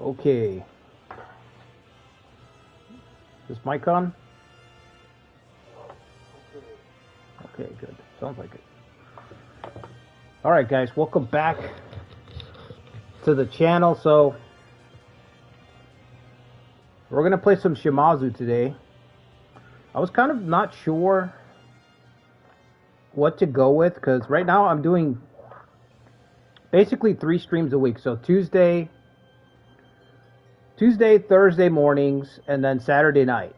Okay. Is this mic on? Okay, good. Sounds like it. Alright guys, welcome back to the channel. So, we're going to play some Shimazu today. I was kind of not sure what to go with, because right now I'm doing basically 3 streams a week. So Tuesday, Thursday mornings, and then Saturday night.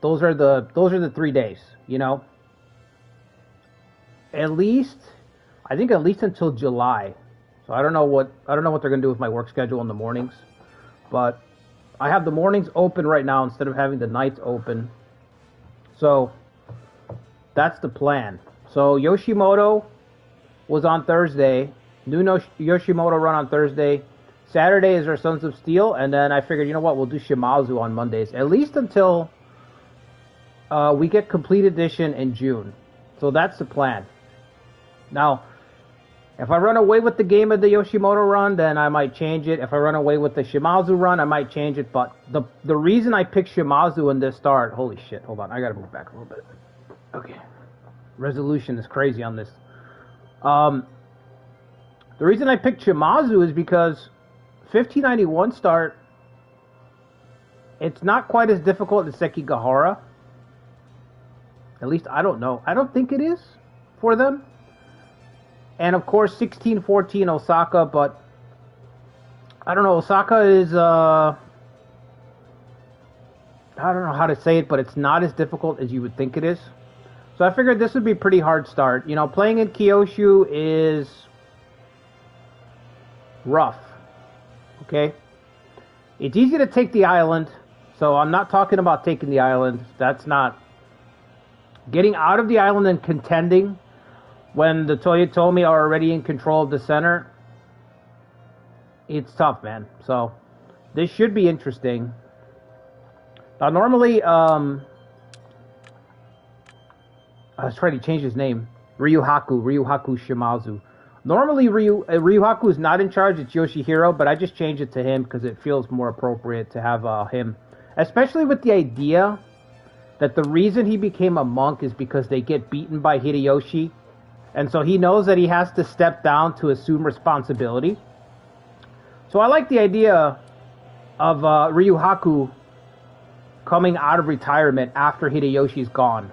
Those are the 3 days, you know. I think at least until July. So I don't know what they're gonna do with my work schedule in the mornings, but I have the mornings open right now instead of having the nights open. So that's the plan. So Yoshimoto was on Thursday. New Yoshimoto run on Thursday. Saturday is our Sons of Steel, and then I figured, you know what, we'll do Shimazu on Mondays, at least until we get Complete Edition in June. So that's the plan. Now, if I run away with the game of the Yoshimoto run, then I might change it. If I run away with the Shimazu run, I might change it. But the reason I picked Shimazu in this start... Holy shit, hold on. I gotta move back a little bit. Okay. Resolution is crazy on this. The reason I picked Shimazu is because 1591 start, it's not quite as difficult as Sekigahara. At least I don't know. I don't think it is for them. And of course 1614 Osaka, but I don't know, Osaka is I don't know how to say it, but it's not as difficult as you would think it is. So I figured this would be a pretty hard start. You know, playing in Kyushu is rough. Okay? It's easy to take the island, so I'm not talking about taking the island. That's not... Getting out of the island and contending when the Toyotomi are already in control of the center, it's tough, man. So, this should be interesting. Now, normally, I was trying to change his name. Ryuhaku Shimazu. Normally, Ryuhaku is not in charge, it's Yoshihiro, but I just changed it to him because it feels more appropriate to have him. Especially with the idea that the reason he became a monk is because they get beaten by Hideyoshi. And so he knows that he has to step down to assume responsibility. So I like the idea of Ryuhaku coming out of retirement after Hideyoshi's gone.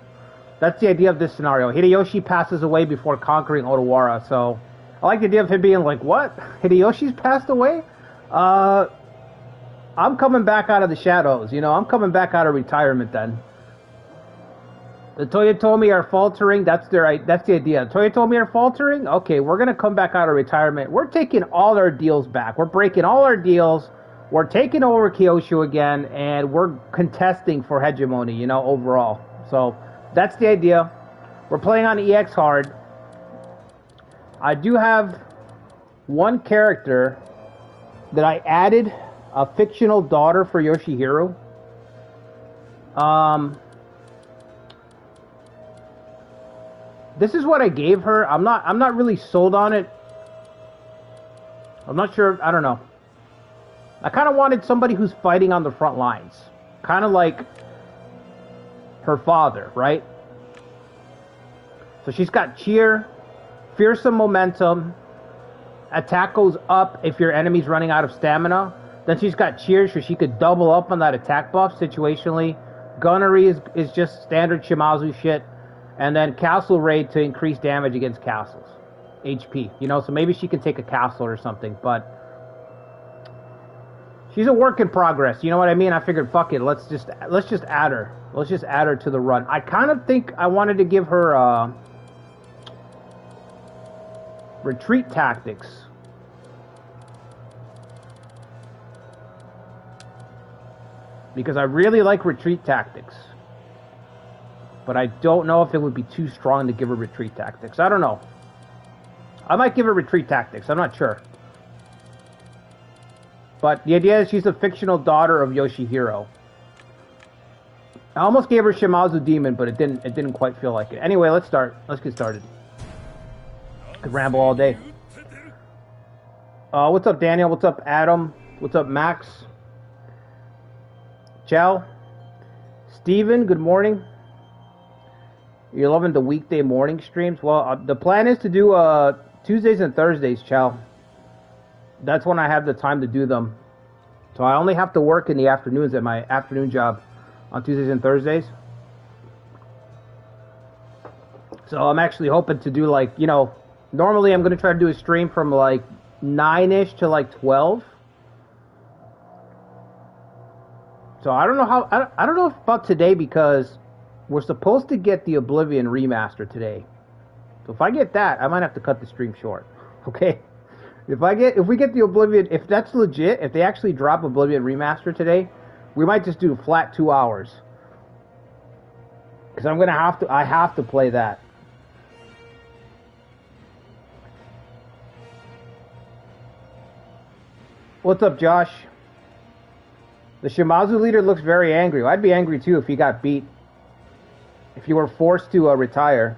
That's the idea of this scenario. Hideyoshi passes away before conquering Odawara. So I like the idea of him being like, what? Hideyoshi's passed away? I'm coming back out of the shadows. You know, I'm coming back out of retirement then. The Toyotomi are faltering. That's the idea. Toyotomi are faltering. Okay, we're gonna come back out of retirement. We're taking all our deals back. We're breaking all our deals. We're taking over Kyushu again, and we're contesting for hegemony. You know, overall. So that's the idea. We're playing on exhard. I do have one character that I added, a fictional daughter for Yoshihiro. This is what I gave her. I'm not really sold on it. I'm not sure. I don't know. I kind of wanted somebody who's fighting on the front lines. Kind of like her father, right? So she's got cheer, fearsome momentum, attack goes up if your enemy's running out of stamina. Then she's got cheer, so she could double up on that attack buff situationally. Gunnery is just standard Shimazu shit. And then Castle Raid to increase damage against castles. HP. You know, so maybe she can take a castle or something, but she's a work in progress. You know what I mean? I figured, fuck it, let's just add her. Let's just add her to the run. I kind of think I wanted to give her retreat tactics. Because I really like retreat tactics. But I don't know if it would be too strong to give her retreat tactics. I don't know. I might give her retreat tactics. I'm not sure. But the idea is she's a fictional daughter of Yoshihiro. I almost gave her Shimazu Demon, but it didn't quite feel like it. Anyway, let's start. Let's get started. Could ramble all day. What's up, Daniel? What's up, Adam? What's up, Max? Chell. Steven, good morning. You're loving the weekday morning streams? Well, the plan is to do Tuesdays and Thursdays, Chell. That's when I have the time to do them. So I only have to work in the afternoons at my afternoon job on Tuesdays and Thursdays. So I'm actually hoping to do like, you know, normally I'm going to try to do a stream from like 9-ish to like 12. So I don't know how, I don't know about today because we're supposed to get the Oblivion remaster today. So if I get that, I might have to cut the stream short. Okay? If we get the Oblivion, if that's legit, if they actually drop Oblivion remaster today, we might just do flat 2 hours. Because I have to play that. What's up, Josh? The Shimazu leader looks very angry. Well, I'd be angry too if he got beat. If you were forced to retire.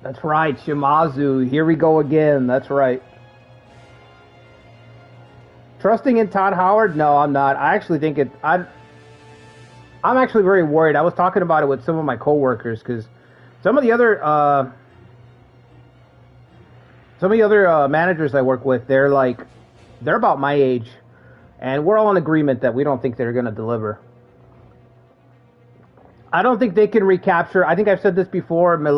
That's right, Shimazu. Here we go again. That's right. Trusting in Todd Howard? No, I'm not. I actually think I'm actually very worried. I was talking about it with some of my coworkers because some of the other managers I work with, they're about my age, and we're all in agreement that we don't think they're going to deliver. I don't think they can recapture. I think I've said this before. My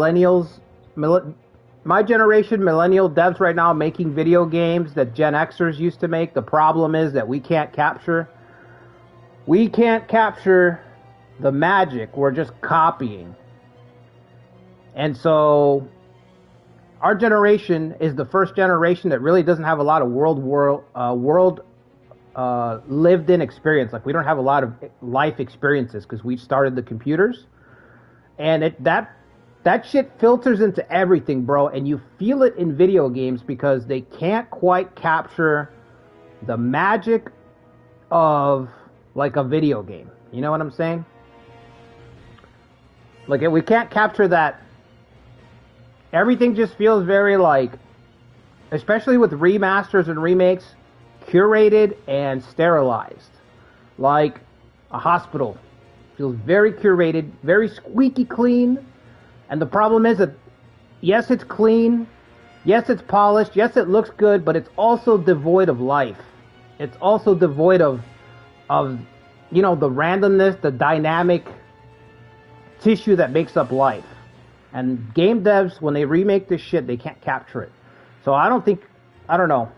generation, millennial devs right now making video games that Gen Xers used to make. The problem is that we can't capture. We can't capture the magic. We're just copying. And so our generation is the first generation that really doesn't have a lot of world lived in experience. Like, we don't have a lot of life experiences because we started the computers, and that shit filters into everything, bro. And you feel it in video games because they can't quite capture the magic of like a video game. You know what I'm saying? Like, we can't capture that. Everything just feels very like, especially with remasters and remakes, curated and sterilized. Like a hospital. Feels very curated, very squeaky clean. And the problem is that, yes, it's clean. Yes, it's polished. Yes, it looks good, but it's also devoid of life. It's also devoid of you know, the randomness, the dynamic tissue that makes up life. And game devs, when they remake this shit, they can't capture it. So I don't know.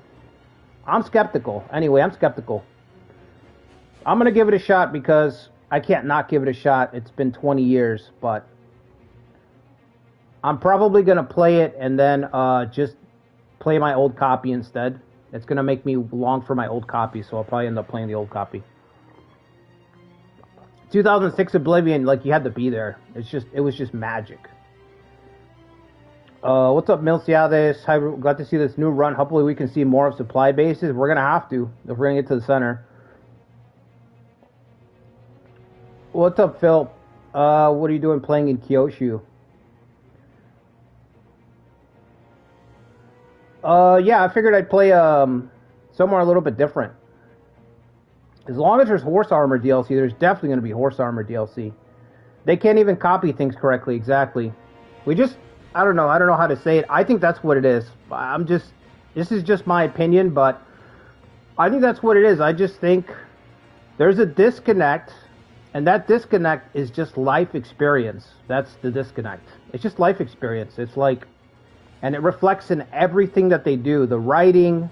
I'm skeptical. Anyway, I'm skeptical. I'm going to give it a shot because I can't not give it a shot. It's been 20 years, but I'm probably going to play it and then just play my old copy instead. It's going to make me long for my old copy, so I'll probably end up playing the old copy. 2006 Oblivion, like, you had to be there. It was just magic. What's up, Milciades? Got to see this new run. Hopefully we can see more of supply bases. We're going to have to if we're going to get to the center. What's up, Phil? What are you doing playing in Koshu? Yeah, I figured I'd play somewhere a little bit different. As long as there's horse armor DLC, there's definitely going to be horse armor DLC. They can't even copy things correctly, exactly. I don't know how to say it. I think that's what it is. This is just my opinion, but I think that's what it is. I just think there's a disconnect, and that disconnect is just life experience. That's the disconnect. It's just life experience. It's like, and it reflects in everything that they do. The writing,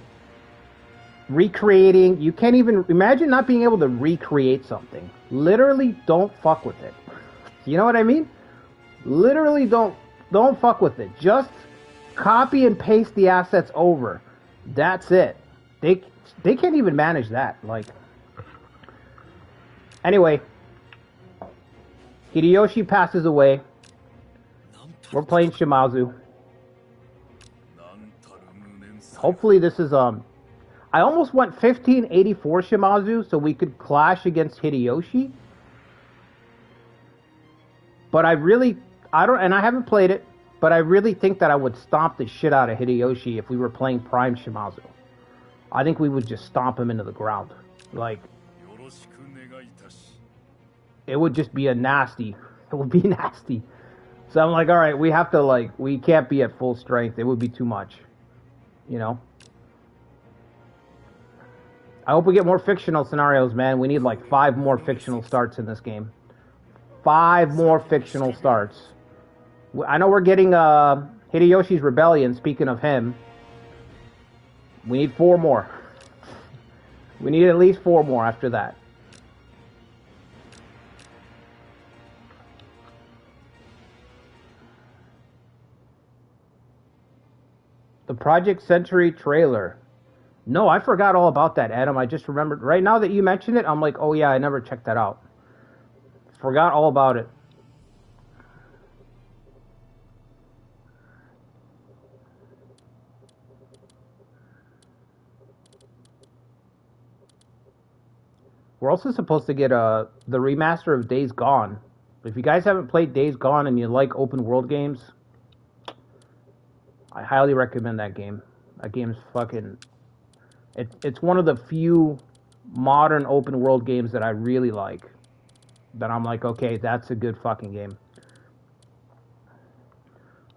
recreating. You can't even imagine not being able to recreate something. Literally, don't fuck with it. You know what I mean? Literally, don't fuck with it. Just copy and paste the assets over. That's it. They can't even manage that. Like, anyway, Hideyoshi passes away. We're playing Shimazu. Hopefully this is I almost went 1584 Shimazu so we could clash against Hideyoshi. But I haven't played it. but I really think that I would stomp the shit out of Hideyoshi if we were playing Prime Shimazu. I think we would just stomp him into the ground. Like, it would just be a nasty. It would be nasty. So I'm like, all right, we have to, like, we can't be at full strength. It would be too much. You know? I hope we get more fictional scenarios, man. We need, like, 5 more fictional starts in this game. 5 more fictional starts. I know we're getting Hideyoshi's Rebellion, speaking of him. We need 4 more. We need at least 4 more after that. The Project Century trailer. No, I forgot all about that, Adam. I just remembered. Right now that you mentioned it, I'm like, oh yeah, I never checked that out. Forgot all about it. We're also supposed to get the remaster of Days Gone. If you guys haven't played Days Gone and you like open world games, I highly recommend that game. That game's fucking... It's one of the few modern open world games that I really like. That I'm like, okay, that's a good fucking game.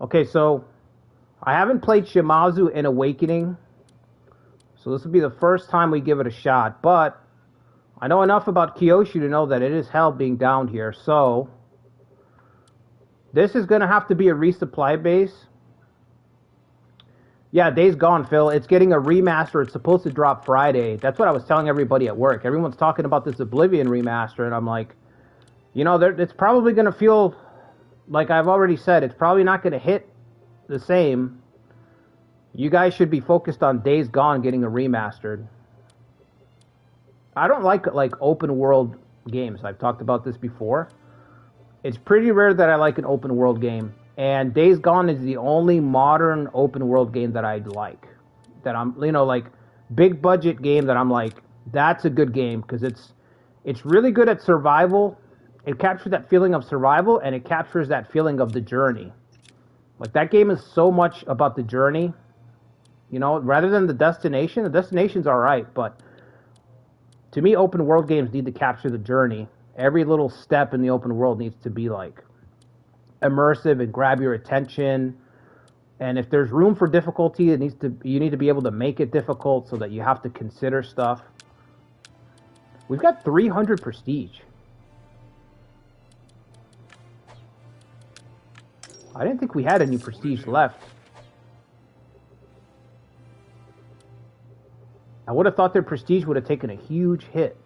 Okay, so I haven't played Shimazu in Awakening. So this will be the first time we give it a shot. But I know enough about Koshu to know that it is hell being down here. So this is going to have to be a resupply base. Yeah, Days Gone, Phil. It's getting a remaster. It's supposed to drop Friday. That's what I was telling everybody at work. Everyone's talking about this Oblivion remaster, and I'm like, you know, it's probably going to feel, like I've already said, it's probably not going to hit the same. You guys should be focused on Days Gone getting a remastered. I don't like open world games. I've talked about this before. It's pretty rare that I like an open world game. And Days Gone is the only modern open world game that I like. That I'm, you know, like, big budget game that I'm like, that's a good game. Because it's really good at survival. It captures that feeling of survival, and it captures that feeling of the journey. Like, that game is so much about the journey. You know, rather than the destination. The destination's alright, but to me, open world games need to capture the journey. Every little step in the open world needs to be, like, immersive and grab your attention. And if there's room for difficulty, you need to be able to make it difficult so that you have to consider stuff. We've got 300 prestige. I didn't think we had any prestige left. I would have thought their prestige would have taken a huge hit.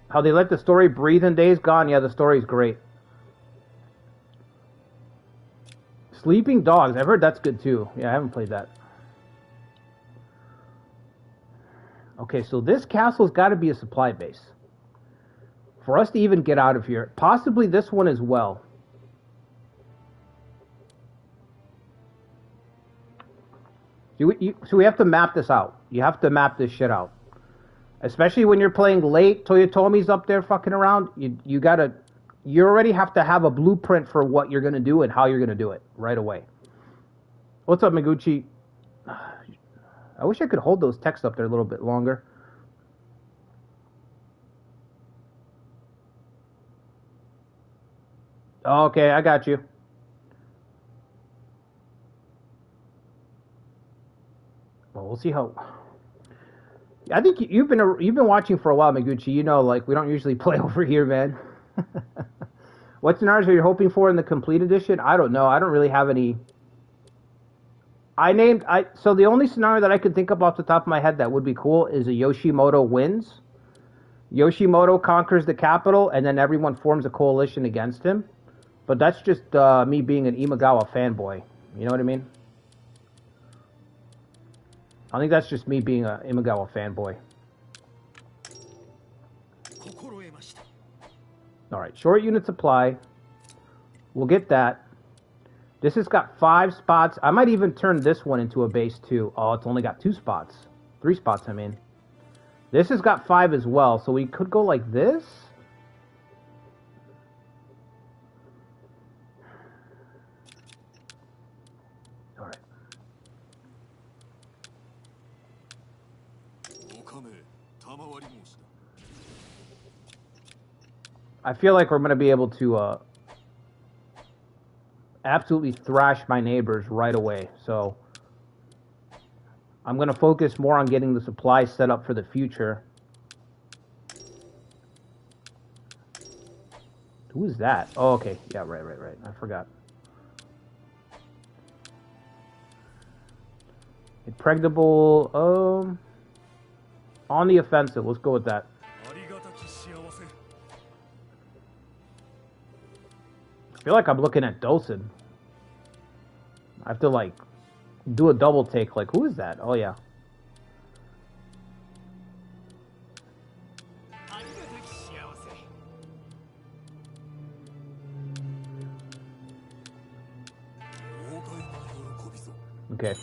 How they let the story breathe in Days Gone. Yeah, the story's great. Sleeping Dogs. I've heard that's good too. Yeah, I haven't played that. Okay, so this castle's got to be a supply base. For us to even get out of here. Possibly this one as well. So we have to map this out. You have to map this shit out. Especially when you're playing late, Toyotomi's up there fucking around. You already have to have a blueprint for what you're gonna do and how you're gonna do it right away. What's up, Miguchi? I wish I could hold those texts up there a little bit longer. Okay, I got you. Well, we'll see how. I think you've been watching for a while, Miguchi. You know, like, we don't usually play over here, man. What scenarios are you hoping for in the complete edition? I don't know. I don't really have any. So the only scenario that I could think of off the top of my head that would be cool is a Yoshimoto wins. Yoshimoto conquers the capital, and then everyone forms a coalition against him. But that's just me being an Imagawa fanboy. You know what I mean? I think that's just me being an Imagawa fanboy. Alright, short unit supply. We'll get that. This has got 5 spots. I might even turn this one into a base too. Oh, it's only got 2 spots. 3 spots, I mean. This has got 5 as well, so we could go like this. I feel like we're going to be able to absolutely thrash my neighbors right away. So I'm going to focus more on getting the supplies set up for the future. Who is that? Oh, okay. Yeah, right. I forgot. Impregnable, on the offensive. Let's go with that. I feel like I'm looking at Dosen. I have to, like, do a double take. Like, who is that? Oh, yeah. Okay.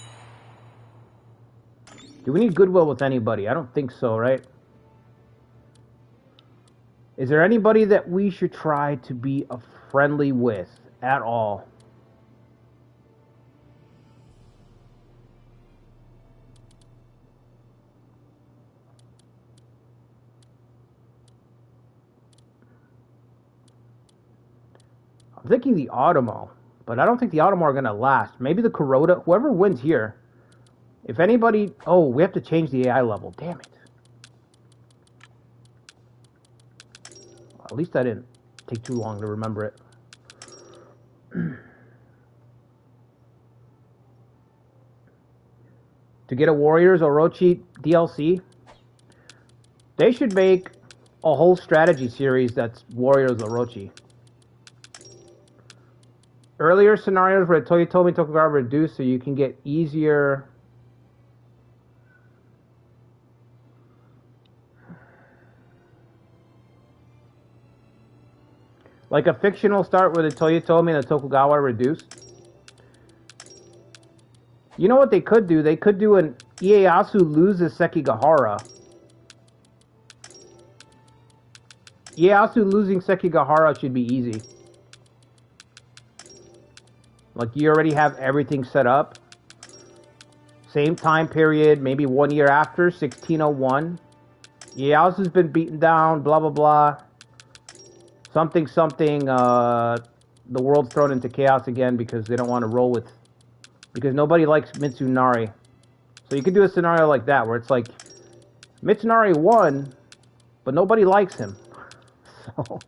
Do we need goodwill with anybody? I don't think so, right? Is there anybody that we should try to be friendly with at all? I'm thinking the Automo, but I don't think the Automo are going to last. Maybe the Kuroda, whoever wins here. If anybody... Oh, we have to change the AI level. Damn it. At least I didn't take too long to remember it. To get a Warriors Orochi DLC, they should make a whole strategy series that's Warriors Orochi. Earlier scenarios where Toyotomi Tokugawa reduced so you can get easier... Like a fictional start where the Toyotomi and the Tokugawa are reduced. You know what they could do? They could do an Ieyasu loses Sekigahara. Ieyasu losing Sekigahara should be easy. Like, you already have everything set up. Same time period, maybe 1 year after, 1601. Ieyasu's been beaten down, blah, blah, blah. Something, the world's thrown into chaos again because they don't want to roll with... Because nobody likes Mitsunari. So you could do a scenario like that, where it's like, Mitsunari won, but nobody likes him. So...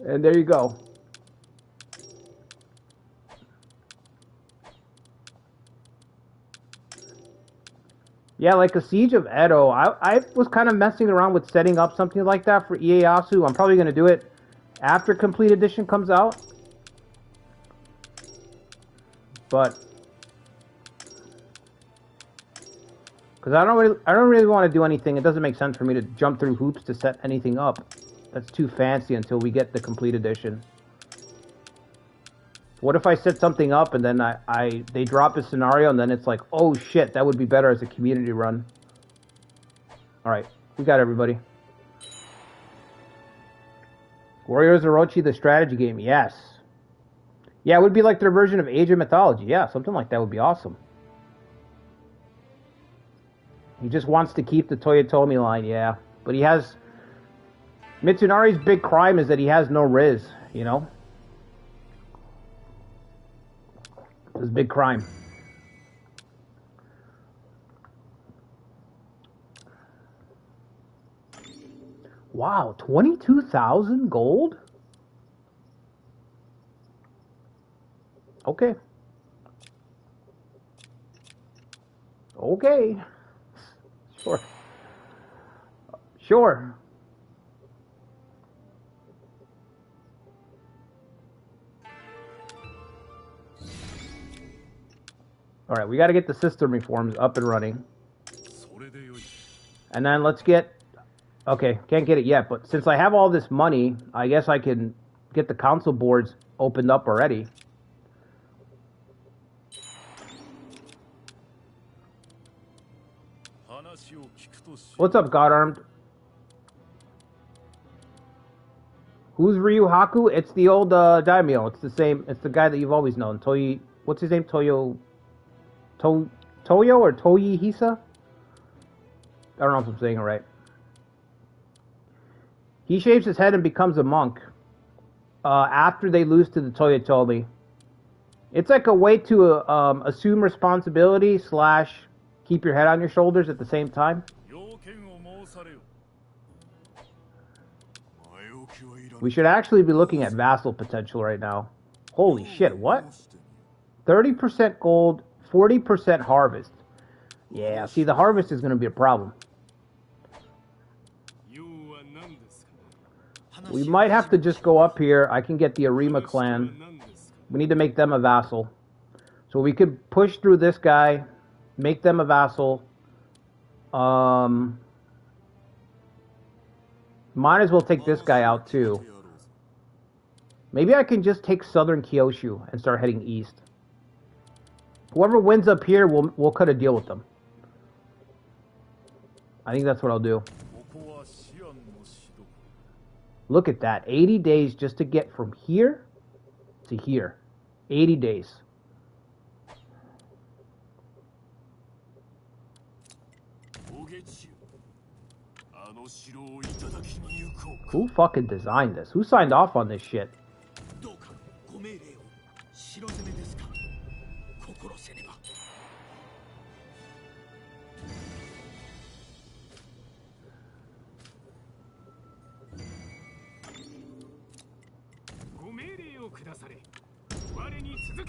And there you go. Yeah, like a Siege of Edo. I was kind of messing around with setting up something like that for Ieyasu. I'm probably going to do it after Complete Edition comes out. But because I don't really want to do anything. It doesn't make sense for me to jump through hoops to set anything up. That's too fancy until we get the Complete Edition. What if I set something up and then they drop a scenario and then it's like, oh shit, that would be better as a community run. Alright, we got everybody. Warriors Orochi, the strategy game, yes. Yeah, it would be like their version of Age of Mythology. Yeah, something like that would be awesome. He just wants to keep the Toyotomi line, yeah. But he has... Mitsunari's big crime is that he has no Riz, you know? It's a big crime. Wow, 22,000 gold? Okay. Okay. Sure. Sure. All right, we got to get the system reforms up and running. And then let's get... Okay, can't get it yet, but since I have all this money, I guess I can get the council boards opened up already. What's up, God Armed? Who's Ryu Haku? It's the old daimyo. It's the same. It's the guy that you've always known. What's his name? Toyo or Toyi Hisa? I don't know if I'm saying it right. He shaves his head and becomes a monk after they lose to the Toyotomi. It's like a way to assume responsibility / keep your head on your shoulders at the same time. We should actually be looking at vassal potential right now. Holy shit, what? 30% gold, 40% harvest. Yeah, see, the harvest is going to be a problem. We might have to just go up here. I can get the Arima clan. We need to make them a vassal. So we could push through this guy, make them a vassal. Might as well take this guy out too. Maybe I can just take southern Kyushu and start heading east. Whoever wins up here, we'll cut a deal with them. I think that's what I'll do. Look at that. 80 days just to get from here to here. 80 days. Who fucking designed this? Who signed off on this shit?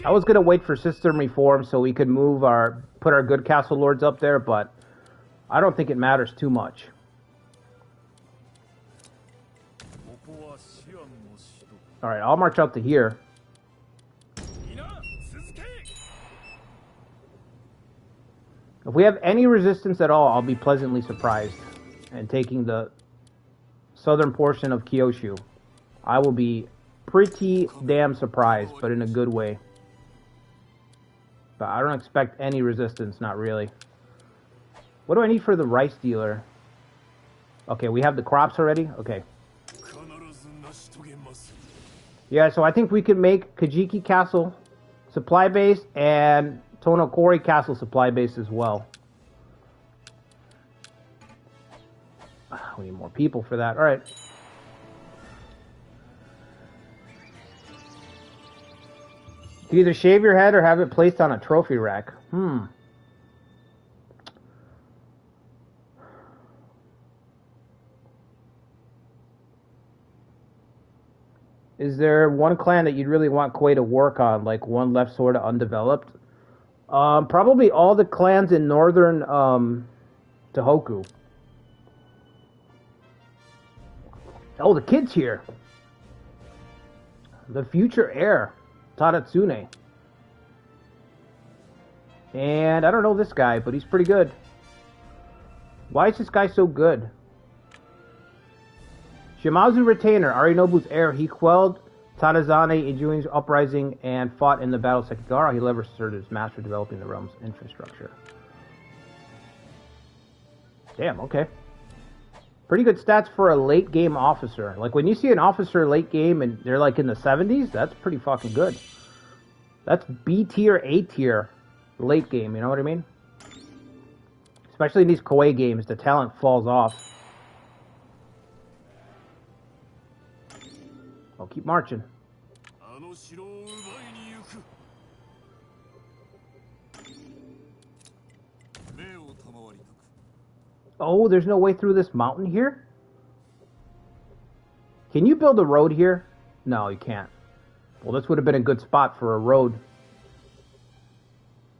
I was gonna wait for system reform so we could put our good castle lords up there, but I don't think it matters too much. Alright, I'll march out to here. If we have any resistance at all, I'll be pleasantly surprised. And taking the southern portion of Kyushu, I will be pretty damn surprised, but in a good way. But I don't expect any resistance, not really. What do I need for the rice dealer? Okay, we have the crops already? Okay. Yeah, so I think we can make Kajiki Castle supply base and Tonokori Castle supply base as well. We need more people for that. Alright. You can either shave your head or have it placed on a trophy rack. Is there one clan that you'd really want Koei to work on, like one left sort of undeveloped? Probably all the clans in northern Tohoku. Oh, the kid's here. The Future Heir, Tadatsune. And I don't know this guy, but he's pretty good. Why is this guy so good? Shimazu Retainer, Arinobu's heir. He quelled Tadazane Ijuin's uprising and fought in the Battle of Sekigahara. He leveraged his master developing the realm's infrastructure. Damn, okay. Pretty good stats for a late game officer. Like when you see an officer late game and they're like in the 70s, that's pretty fucking good. That's B tier, A tier late game, you know what I mean? Especially in these Koei games, the talent falls off. I'll keep marching. Oh, there's no way through this mountain here? Can you build a road here? No, you can't. Well, this would have been a good spot for a road.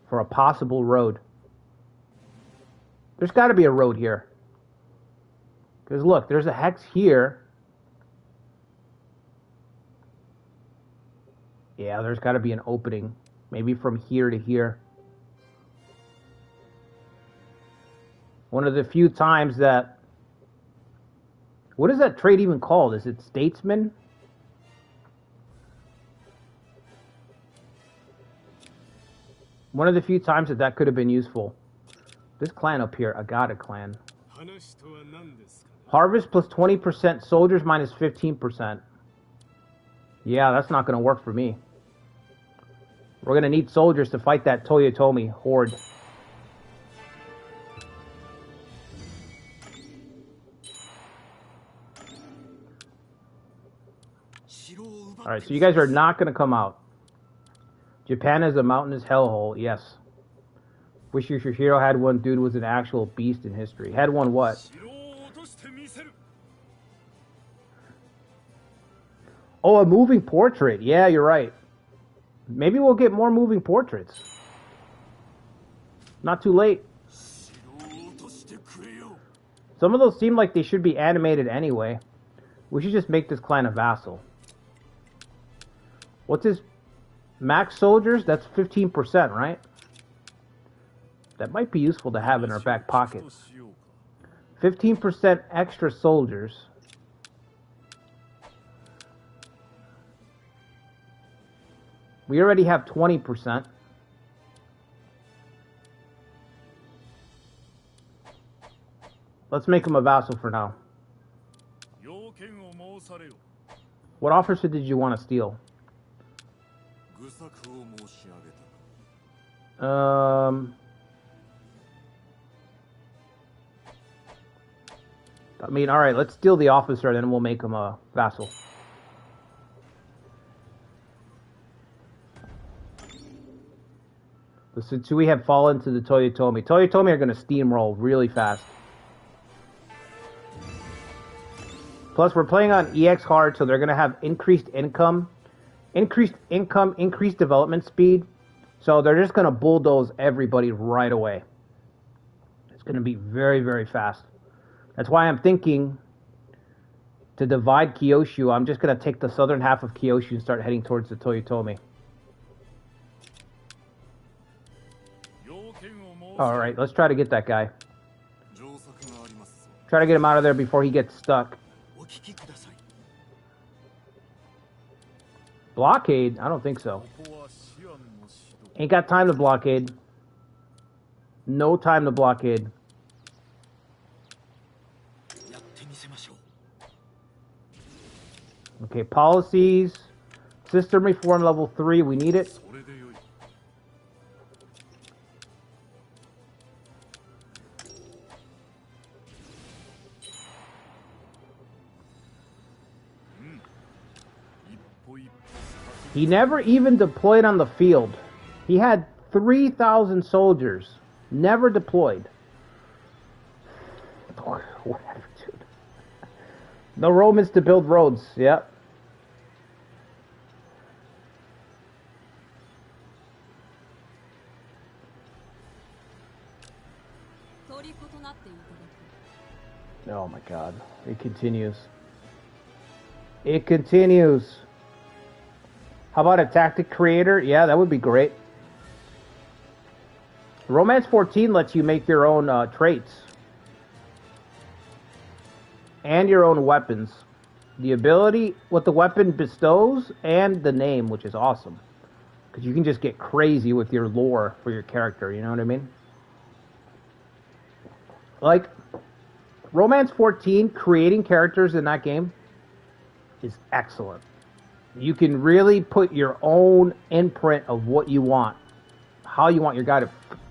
For a possible road. There's got to be a road here. Because look, there's a hex here. Yeah, there's got to be an opening. Maybe from here to here. One of the few times that... What is that trait even called? Is it Statesman? One of the few times that that could have been useful. This clan up here, Agata clan. Harvest plus 20%, soldiers minus 15%. Yeah, that's not going to work for me. We're going to need soldiers to fight that Toyotomi horde. Alright, so you guys are not going to come out. Japan is a mountainous hellhole, yes. Wish your hero had one. Dude was an actual beast in history. Had one what? Oh, a moving portrait. Yeah, you're right. Maybe we'll get more moving portraits. Not too late. Some of those seem like they should be animated anyway. We should just make this clan a vassal. What's his max soldiers? That's 15%, right? That might be useful to have in our back pocket. 15% extra soldiers. We already have 20%. Let's make him a vassal for now. What officer did you want to steal? I mean, alright, let's steal the officer, then we'll make him a vassal. The Satsui have fallen to the Toyotomi. Toyotomi are going to steamroll really fast. Plus, we're playing on exhard, so they're going to have increased income, increased development speed. So they're just going to bulldoze everybody right away. It's going to be very, very fast. That's why I'm thinking to divide Kyushu. I'm just going to take the southern half of Kyushu and start heading towards the Toyotomi. Alright, let's try to get that guy. Try to get him out of there before he gets stuck. Blockade? I don't think so. Ain't got time to blockade. No time to blockade. Okay, policies. System reform level 3. We need it. He never even deployed on the field. He had 3,000 soldiers. Never deployed. Whatever, dude. No Romans to build roads. Yep. Oh my god. It continues. It continues. How about a tactic creator? Yeah, that would be great. Romance 14 lets you make your own traits. And your own weapons. The ability, what the weapon bestows, and the name, which is awesome. Because you can just get crazy with your lore for your character, you know what I mean? Like, Romance 14, creating characters in that game is excellent. You can really put your own imprint of what you want, how you want your guy to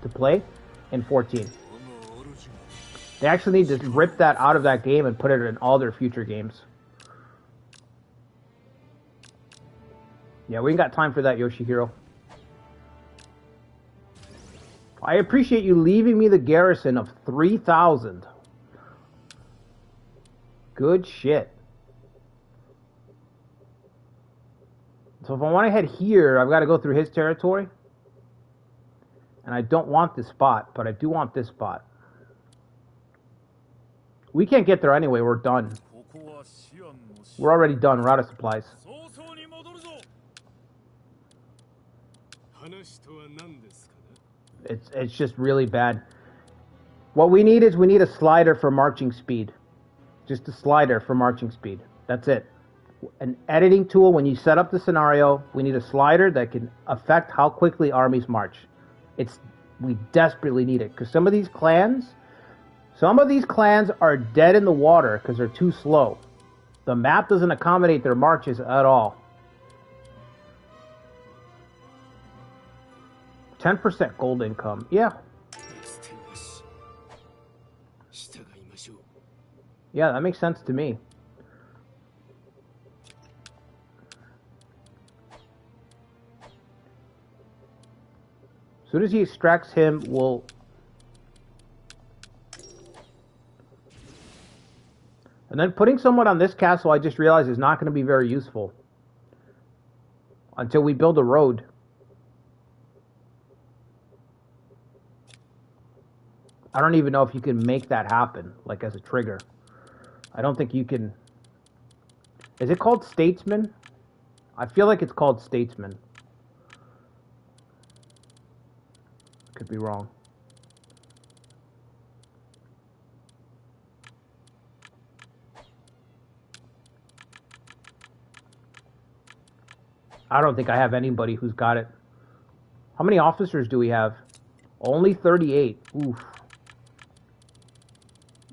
play in 14. They actually need to rip that out of that game and put it in all their future games. Yeah, we ain't got time for that, Yoshihiro. I appreciate you leaving me the garrison of 3,000. Good shit. So if I want to head here, I've got to go through his territory. And I don't want this spot, but I do want this spot. We can't get there anyway, we're done. We're already done, we're out of supplies. It's just really bad. What we need is we need a slider for marching speed. Just a slider for marching speed. That's it. An editing tool when you set up the scenario. We need a slider that can affect how quickly armies march. We desperately need it because some of these clans are dead in the water because they're too slow. The map doesn't accommodate their marches at all. 10% gold income. Yeah. Yeah, that makes sense to me. soon as he extracts him, we'll... And then putting someone on this castle, I just realized, is not going to be very useful. Until we build a road. I don't even know if you can make that happen, like as a trigger. I don't think you can... Is it called Statesman? I feel like it's called Statesman. Could be wrong. I don't think I have anybody who's got it. How many officers do we have? Only 38. Oof.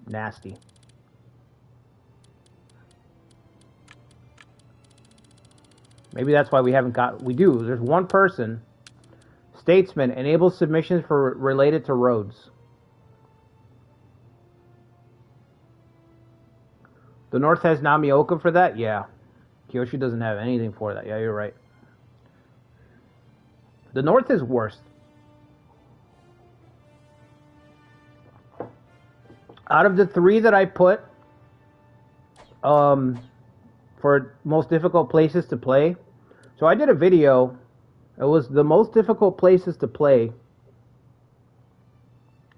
Nasty. Maybe that's why we haven't got... We do. There's one person. Statesman enables submissions for related to roads. The North has Namioka for that? Yeah. Kyoshi doesn't have anything for that. Yeah, you're right. The North is worst. Out of the 3 that I put for most difficult places to play, so I did a video. It was the most difficult places to play.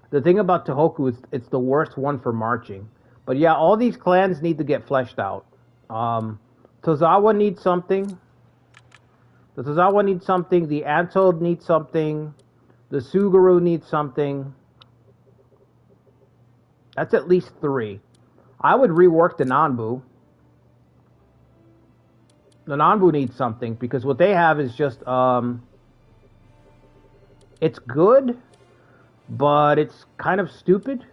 The thing about Tohoku is it's the worst one for marching. But yeah, all these clans need to get fleshed out. Tozawa needs something. The Tozawa needs something. The Antold needs something. The Suguru needs something. That's at least 3. I would rework the Nanbu. The Nanbu needs something because what they have is just it's good, but it's kind of stupid.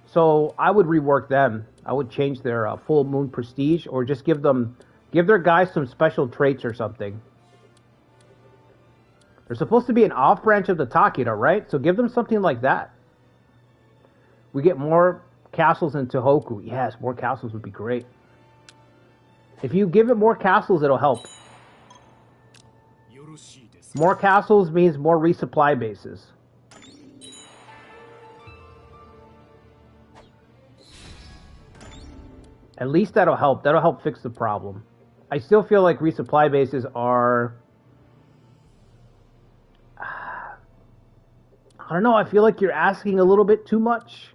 So I would rework them. I would change their full moon prestige, or just give their guys some special traits or something. They're supposed to be an off branch of the Takeda, right? So give them something like that. We get more castles in Tohoku. Yes, more castles would be great. If you give it more castles, it'll help. More castles means more resupply bases. At least that'll help. That'll help fix the problem. I still feel like resupply bases are... I don't know. I feel like you're asking a little bit too much.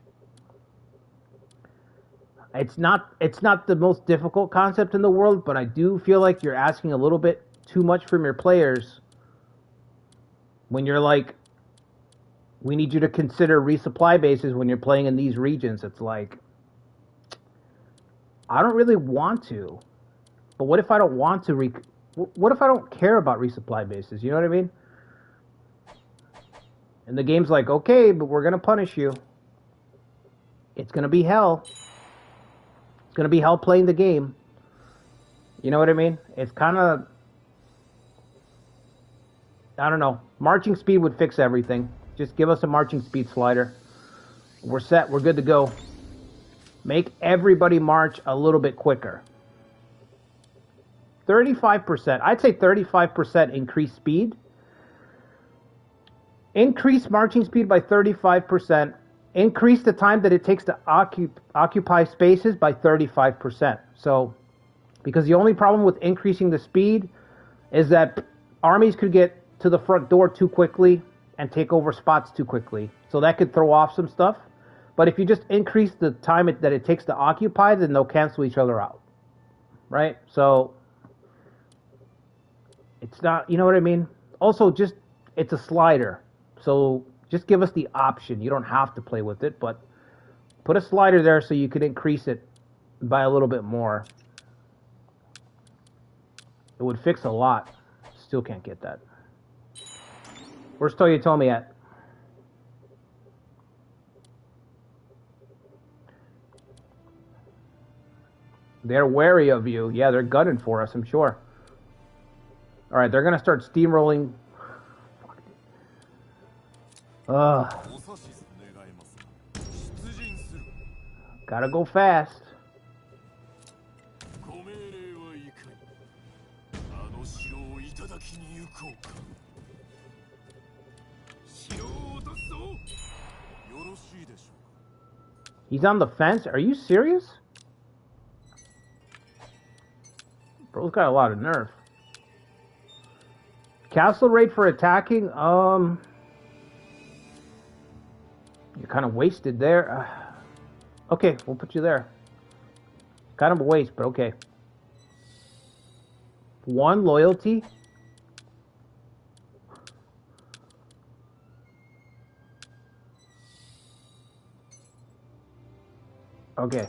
It's not the most difficult concept in the world, but I do feel like you're asking a little bit too much from your players when you're like, we need you to consider resupply bases when you're playing in these regions. It's like, I don't really want to. But what if I don't want to what if I don't care about resupply bases? You know what I mean? And the game's like, okay, but we're going to punish you. It's going to be hell. It's going to be hell playing the game. You know what I mean? It's kind of... I don't know. Marching speed would fix everything. Just give us a marching speed slider. We're set. We're good to go. Make everybody march a little bit quicker. 35%. I'd say 35% increased speed. Increase marching speed by 35%. Increase the time that it takes to occupy spaces by 35%. So, because the only problem with increasing the speed is that armies could get to the front door too quickly and take over spots too quickly. So that could throw off some stuff. But if you just increase the time that it takes to occupy, then they'll cancel each other out. Right? So, it's not, you know what I mean? Also, just, it's a slider. So, just give us the option. You don't have to play with it, but put a slider there so you can increase it by a little bit more. It would fix a lot. Still can't get that. Where's Toyotomi at? They're wary of you. Yeah, they're gunning for us, I'm sure. Alright, they're going to start steamrolling. Gotta go fast. He's on the fence? Are you serious? Bro's got a lot of nerve. Castle rate for attacking? You're kind of wasted there. Okay, we'll put you there. Kind of a waste, but okay. 1 loyalty? Okay.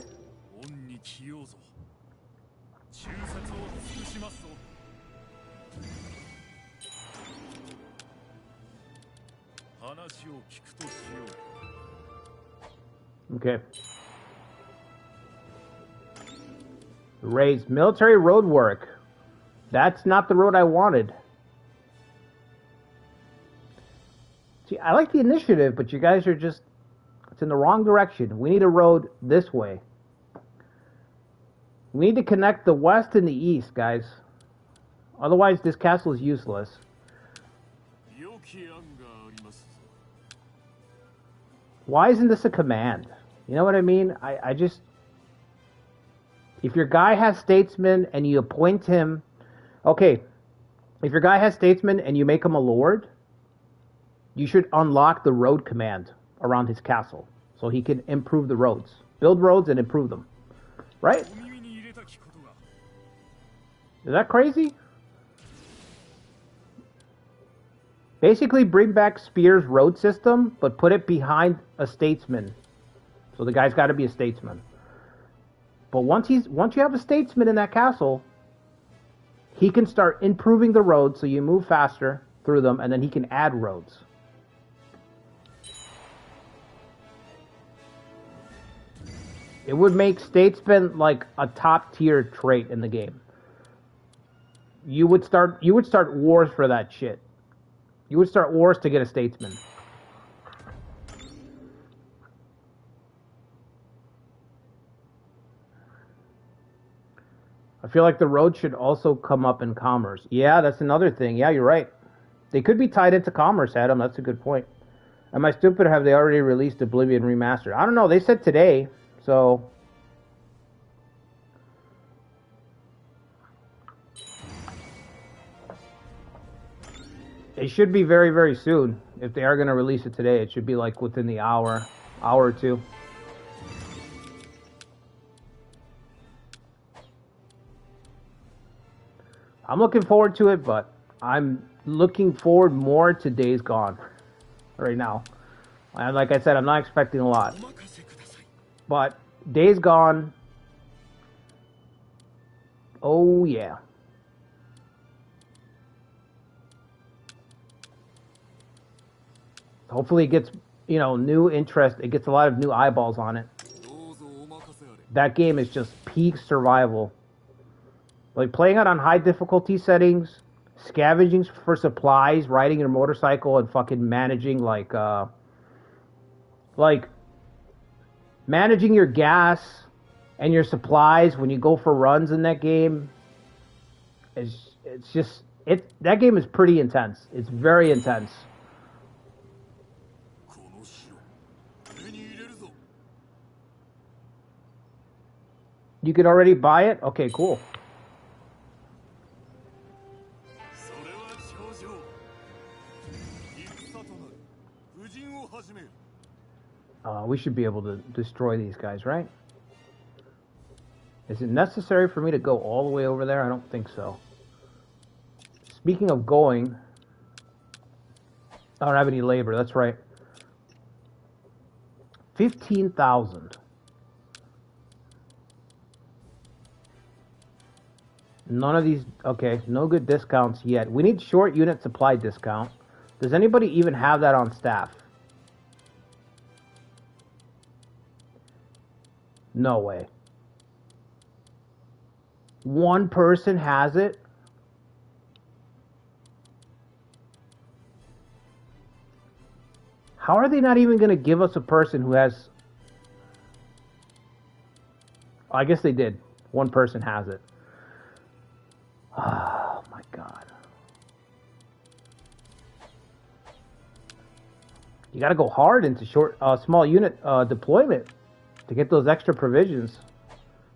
Okay. Raise military road work. That's not the road I wanted. See, I like the initiative, but you guys are just... It's in the wrong direction. We need a road this way. We need to connect the west and the east, guys. Otherwise, this castle is useless. Why isn't this a command? You know what I mean? I just... If your guy has statesman and you appoint him... Okay, if your guy has statesman and you make him a lord, you should unlock the road command around his castle so he can improve the roads. Build roads and improve them. Right? Is that crazy? Basically bring back Spear's road system, but put it behind a statesman. So the guy's got to be a statesman. But once you have a statesman in that castle, he can start improving the roads so you move faster through them, and then he can add roads. It would make statesman like a top tier trait in the game. You would start wars for that shit. You would start wars to get a statesman. I feel like the road should also come up in commerce. Yeah, that's another thing. Yeah, you're right. They could be tied into commerce, Adam. That's a good point. Am I stupid or have they already released Oblivion Remastered? I don't know. They said today, so... It should be very, very soon. If they are going to release it today, it should be like within the hour or two. I'm looking forward to it, but I'm looking forward more to Days Gone right now. And like I said, I'm not expecting a lot. But Days Gone, oh yeah. Hopefully it gets, new interest. It gets a lot of new eyeballs on it. That game is just peak survival. Like playing it on high difficulty settings, scavenging for supplies, riding your motorcycle, and fucking managing like managing your gas and your supplies when you go for runs in that game. That game is pretty intense. It's very intense. You could already buy it? Okay, cool. We should be able to destroy these guys, right? Is it necessary for me to go all the way over there? I don't think so. Speaking of going... I don't have any labor, that's right. 15,000. None of these... Okay, no good discounts yet. We need short unit supply discount. Does anybody even have that on staff? No way. One person has it? How are they not even going to give us a person who has... I guess they did. One person has it. Oh my god. You got to go hard into small unit deployment to get those extra provisions.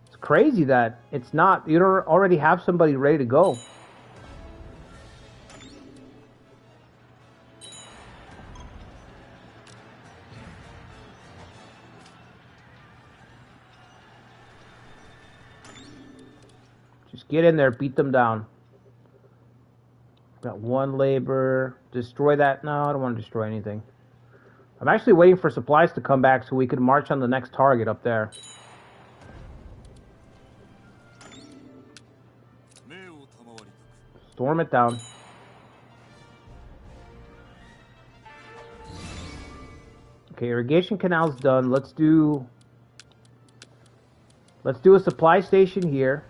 It's crazy that it's not. You don't already have somebody ready to go. Just get in there, beat them down. Got one labor. Destroy that. No, I don't want to destroy anything. I'm actually waiting for supplies to come back so we can march on the next target up there. Storm it down. Okay, irrigation canal's done. Let's do a supply station here.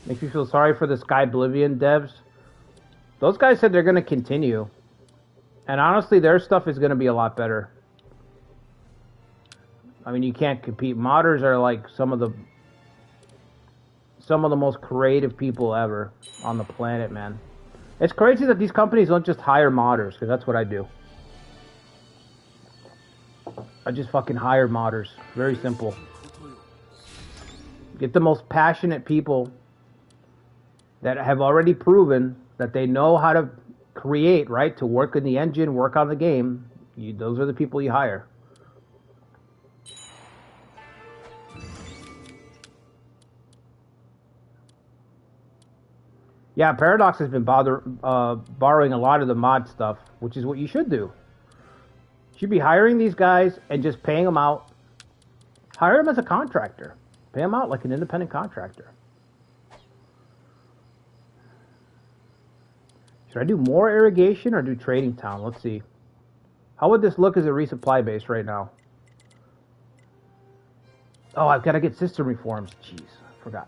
Makes me feel sorry for the Sky Oblivion devs. Those guys said they're going to continue. And honestly, their stuff is going to be a lot better. I mean, you can't compete. Modders are like some of the most creative people ever on the planet, man. It's crazy that these companies don't just hire modders, because that's what I do. I just fucking hire modders. Very simple. Get the most passionate people that have already proven that they know how to create, right? To work in the engine, work on the game. Those are the people you hire. Yeah, Paradox has been borrowing a lot of the mod stuff, which is what you should do. You should be hiring these guys and just paying them out. Hire them as a contractor. Pay them out like an independent contractor. Should I do more irrigation or do trading town? Let's see. How would this look as a resupply base right now? Oh, I've got to get system reforms. Jeez, I forgot.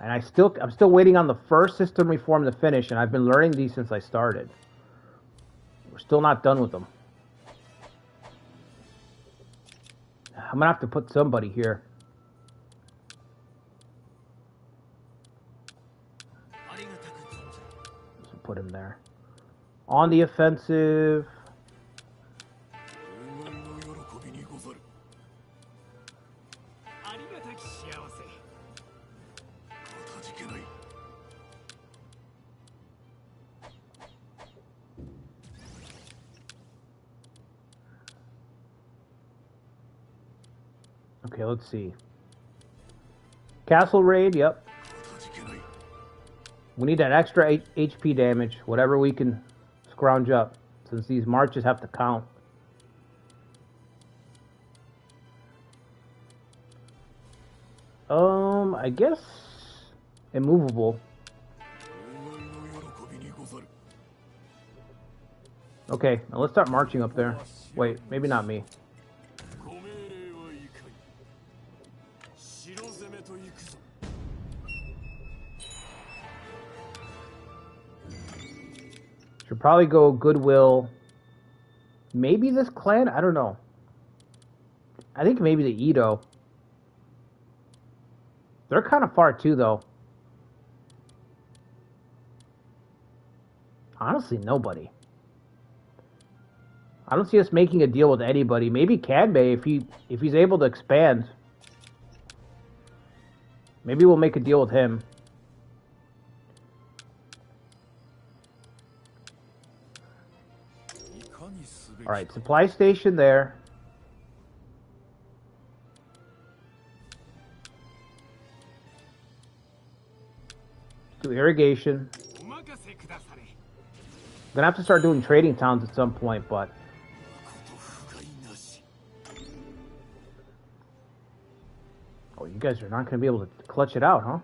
And I'm still waiting on the first system reform to finish, and I've been learning these since I started. We're still not done with them. I'm gonna have to put somebody here. So put him there. On the offensive. Okay, let's see. Castle raid, yep. We need that extra HP damage, whatever we can scrounge up, since these marches have to count. I guess immovable. Okay, now let's start marching up there. Wait, maybe not me. Should probably go Goodwill. Maybe this clan? I don't know. I think maybe the Edo. They're kind of far too, though. Honestly, nobody. I don't see us making a deal with anybody. Maybe Kanbei, if he's able to expand. Maybe we'll make a deal with him. Alright, supply station there. Do irrigation. I'm gonna have to start doing trading towns at some point, but oh, you guys are not gonna be able to clutch it out, huh?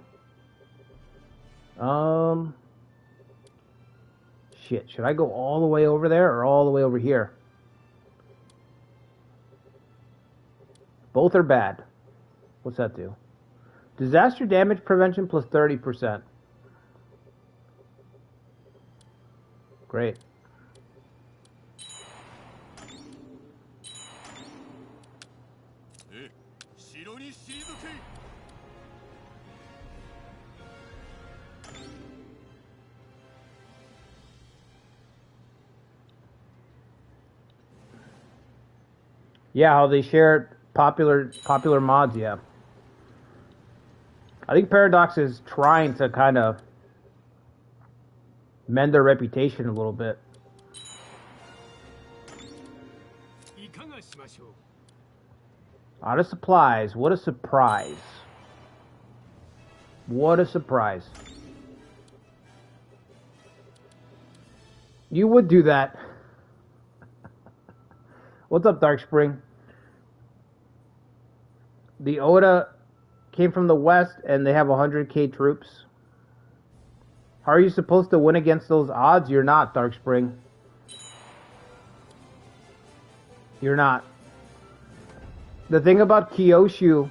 Shit, should I go all the way over there or all the way over here? Both are bad. What's that do? Disaster damage prevention plus 30%. Great. Yeah, how they share popular mods, yeah. I think Paradox is trying to kind of mend their reputation a little bit. Out of supplies. What a surprise. What a surprise. You would do that. What's up, Darkspring? The Oda came from the west and they have 100k troops. How are you supposed to win against those odds? You're not, Darkspring. You're not. The thing about Koshu...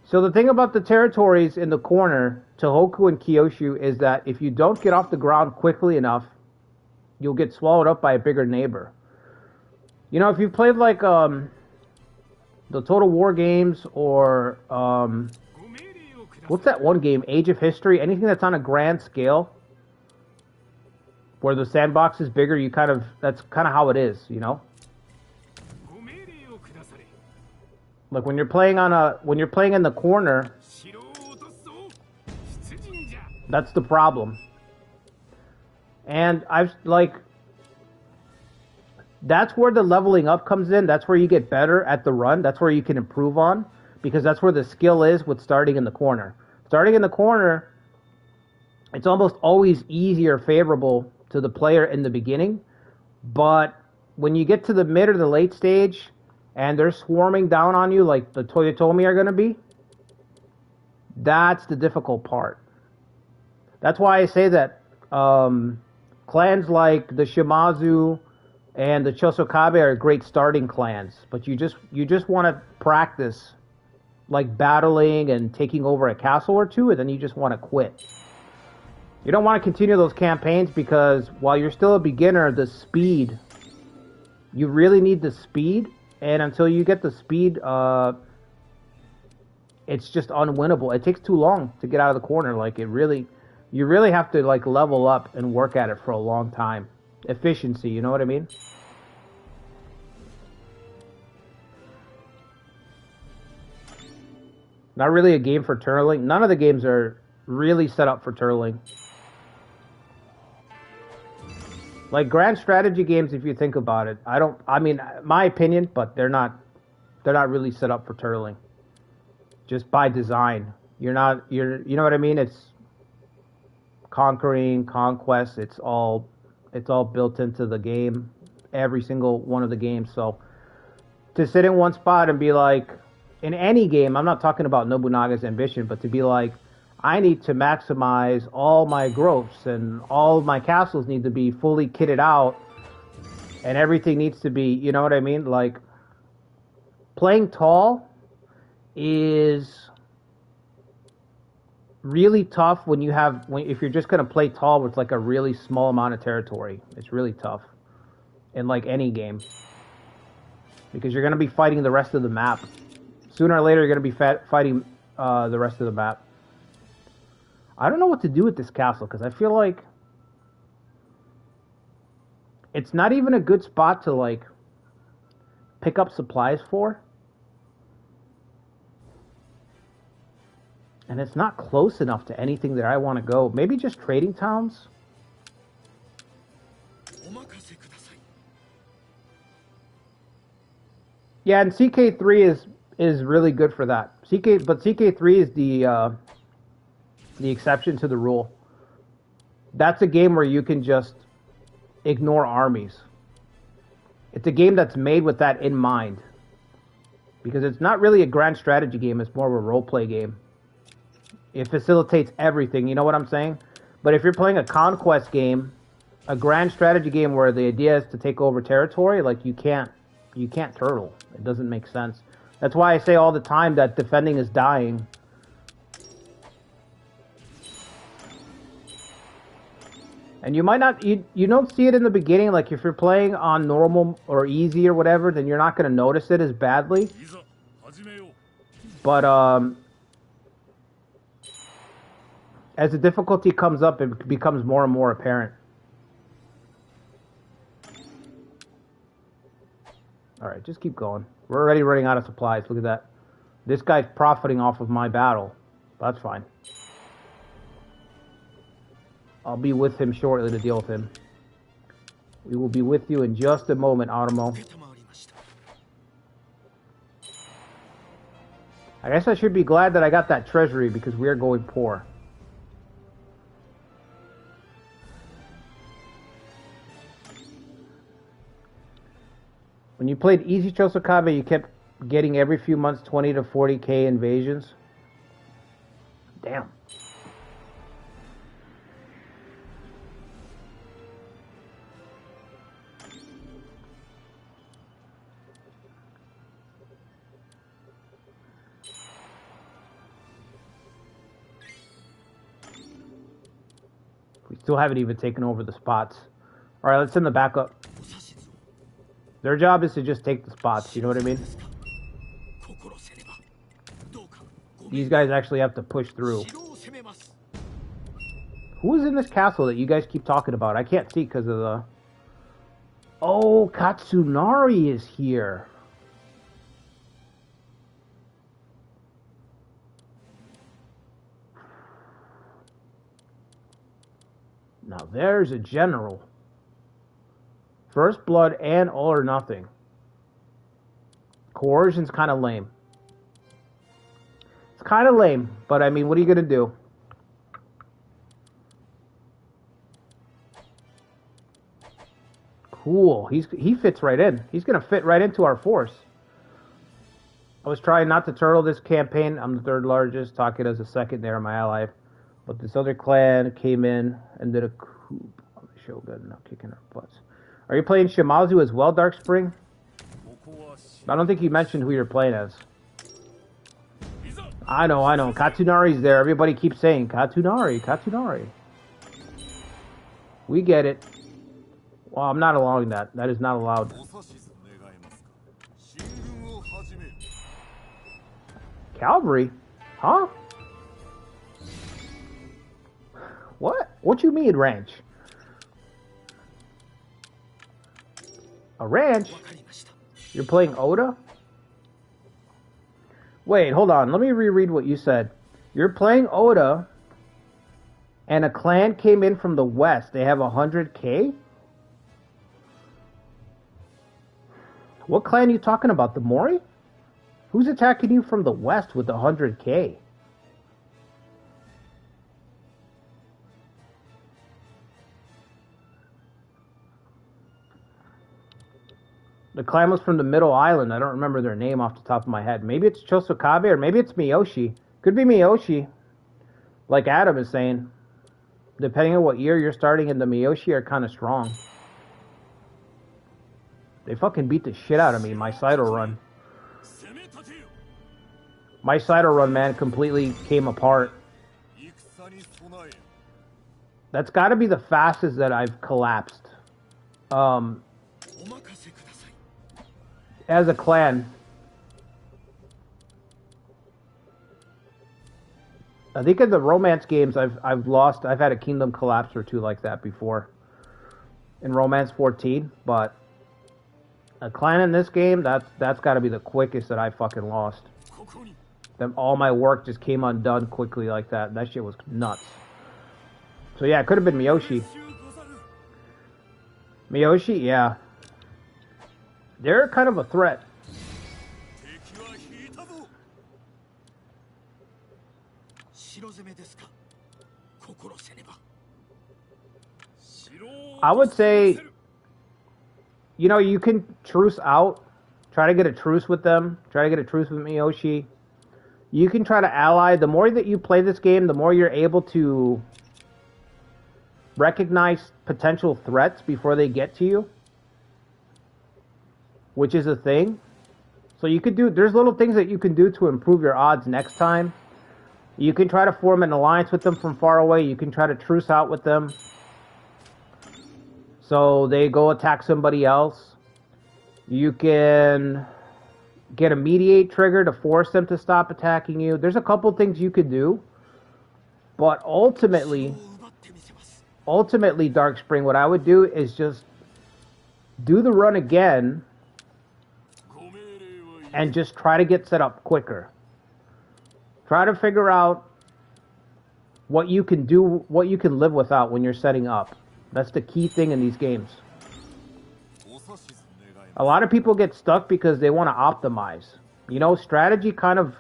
So the thing about the territories in the corner, Tohoku and Koshu, is that if you don't get off the ground quickly enough, you'll get swallowed up by a bigger neighbor. You know, if you've played like the Total War games or what's that one game, Age of History, anything that's on a grand scale where the sandbox is bigger, you kind of, that's kind of how it is, you know? Like when you're playing in the corner, that's the problem. And that's where the leveling up comes in. That's where you get better at the run. That's where you can improve on, because that's where the skill is with starting in the corner. Starting in the corner, it's almost always easier, favorable to the player in the beginning. But when you get to the mid or the late stage, and they're swarming down on you like the Toyotomi are going to be, that's the difficult part. That's why I say that clans like the Shimazu and the Chosokabe are great starting clans, but you just want to practice like battling and taking over a castle or two, and then you just want to quit. You don't want to continue those campaigns because while you're still a beginner, the speed, you really need the speed. And until you get the speed, it's just unwinnable. It takes too long to get out of the corner. Like you really have to like level up and work at it for a long time. Efficiency, you know what I mean? Not really a game for turtling. None of the games are really set up for turtling. Like grand strategy games, if you think about it, I mean, my opinion, but they're not really set up for turtling. Just by design. You know what I mean? It's conquest, it's all built into the game, every single one of the games. So to sit in one spot and be like, in any game, I'm not talking about Nobunaga's Ambition, but to be like, I need to maximize all my growths and all my castles need to be fully kitted out and everything needs to be, you know what I mean? Like, playing tall is really tough if you're just going to play tall with like a really small amount of territory. It's really tough in like any game because you're going to be fighting the rest of the map. Sooner or later, you're going to be fighting the rest of the map. I don't know what to do with this castle, because I feel like it's not even a good spot to, like, pick up supplies for. And it's not close enough to anything that I want to go. Maybe just trading towns? Yeah, and CK3 is really good for that. But CK3 is the exception to the rule. That's a game where you can just ignore armies. It's a game that's made with that in mind. Because it's not really a grand strategy game, it's more of a role-play game. It facilitates everything, you know what I'm saying? But if you're playing a conquest game, a grand strategy game where the idea is to take over territory, like you can't turtle. It doesn't make sense. That's why I say all the time that defending is dying. And you might not, you don't see it in the beginning, like if you're playing on normal or easy or whatever, then you're not going to notice it as badly. But as the difficulty comes up, it becomes more and more apparent. Alright, just keep going. We're already running out of supplies. Look at that. This guy's profiting off of my battle. That's fine. I'll be with him shortly to deal with him. We will be with you in just a moment, Automo. I guess I should be glad that I got that treasury because we are going poor. When you played Easy Chosokabe, you kept getting every few months 20 to 40k invasions. Damn. We still haven't even taken over the spots. Alright, let's send the backup. Their job is to just take the spots, you know what I mean? These guys actually have to push through. Who is in this castle that you guys keep talking about? I can't see because of the... Oh, Katsunari is here. Now there's a general. First blood and all or nothing. Coercion's kind of lame. It's kind of lame, but I mean, what are you going to do? Cool. He fits right in. He's going to fit right into our force. I was trying not to turtle this campaign. I'm the third largest. Takeda's the second there, my ally. But this other clan came in and did a coup on the Shogun, now kicking our butts. Are you playing Shimazu as well, Darkspring? I don't think you mentioned who you're playing as. I know. Katsunari's there. Everybody keeps saying, Katsunari. We get it. Well, I'm not allowing that. That is not allowed. Cavalry? Huh? What? What you mean, ranch? A ranch? You're playing Oda? Wait, hold on. Let me reread what you said. You're playing Oda, and a clan came in from the west. They have 100k? What clan are you talking about? The Mori? Who's attacking you from the west with 100k? The clan was from the Middle Island. I don't remember their name off the top of my head. Maybe it's Chosokabe or maybe it's Miyoshi. Could be Miyoshi. Like Adam is saying. Depending on what year you're starting in, the Miyoshi are kind of strong. They fucking beat the shit out of me, my Saito run. My Saito run, man, completely came apart. That's got to be the fastest that I've collapsed. As a clan. I think in the romance games I've had a kingdom collapse or two like that before. In Romance 14, but a clan in this game, that's got to be the quickest that I fucking lost. Then all my work just came undone quickly like that. That shit was nuts. So yeah, it could have been Miyoshi. Miyoshi, yeah. They're kind of a threat. I would say, you know, you can truce out. Try to get a truce with them. Try to get a truce with Miyoshi. You can try to ally. The more that you play this game, the more you're able to recognize potential threats before they get to you. Which is a thing. So you could do, there's little things that you can do to improve your odds next time. You can try to form an alliance with them from far away. You can try to truce out with them. So they go attack somebody else. You can get a mediate trigger to force them to stop attacking you. There's a couple things you could do. But ultimately, Darkspring, what I would do is just do the run again. and just try to get set up quicker. Try to figure out what you can do, what you can live without when you're setting up. That's the key thing in these games. A lot of people get stuck because they want to optimize. You know, strategy kind of...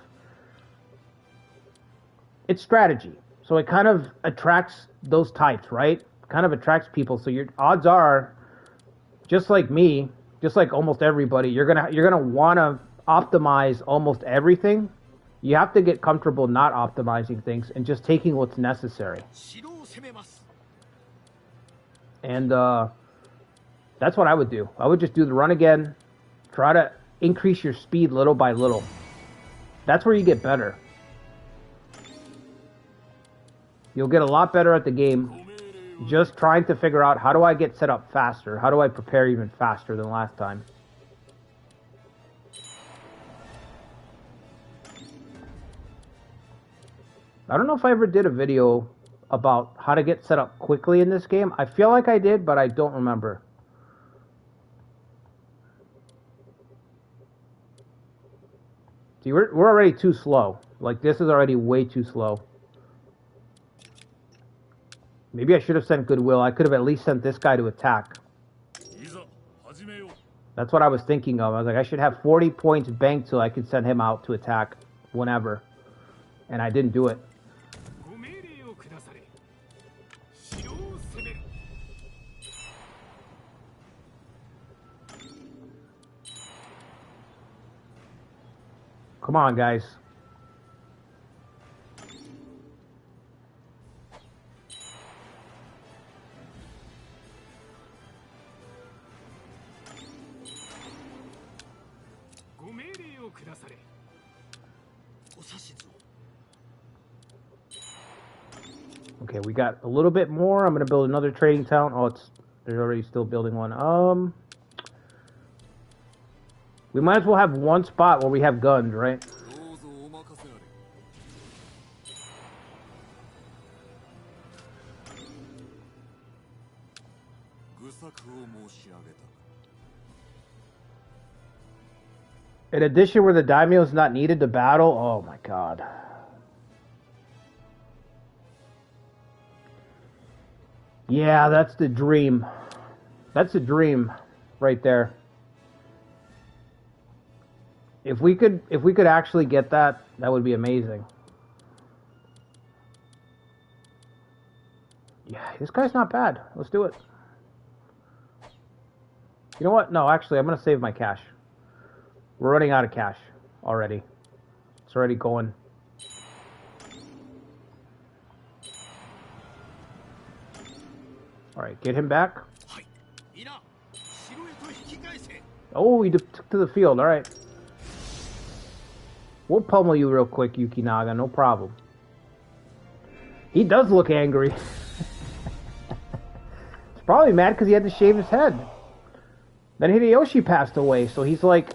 It's strategy. So it kind of attracts those types, right? Kind of attracts people. So your odds are, just like me, just like almost everybody, you're gonna want to optimize almost everything. You have to get comfortable not optimizing things and just taking what's necessary. And that's what I would do. I would just do the run again. Try to increase your speed little by little. That's where you get better. You'll get a lot better at the game just trying to figure out, how do I get set up faster? How do I prepare even faster than last time? I don't know if I ever did a video about how to get set up quickly in this game. I feel like I did, but I don't remember. See, we're already too slow. Like, this is already way too slow. Maybe I should have sent Goodwill. I could have at least sent this guy to attack. That's what I was thinking of. I was like, I should have 40 points banked so I could send him out to attack whenever. And I didn't do it. Come on, guys. Okay, we got a little bit more. I'm gonna build another trading town. Oh, they're already still building one. We might as well have one spot where we have guns, right? In addition, where the daimyo is not needed to battle. Oh my god. Yeah, that's the dream. That's the dream right there. If we could actually get that, that would be amazing. Yeah, this guy's not bad. Let's do it. You know what? No, actually, I'm going to save my cash. We're running out of cash already. It's already going. Alright, get him back. Oh, he took to the field. Alright. We'll pummel you real quick, Yukinaga. No problem. He does look angry. He's probably mad because he had to shave his head. Then Hideyoshi passed away, so he's like...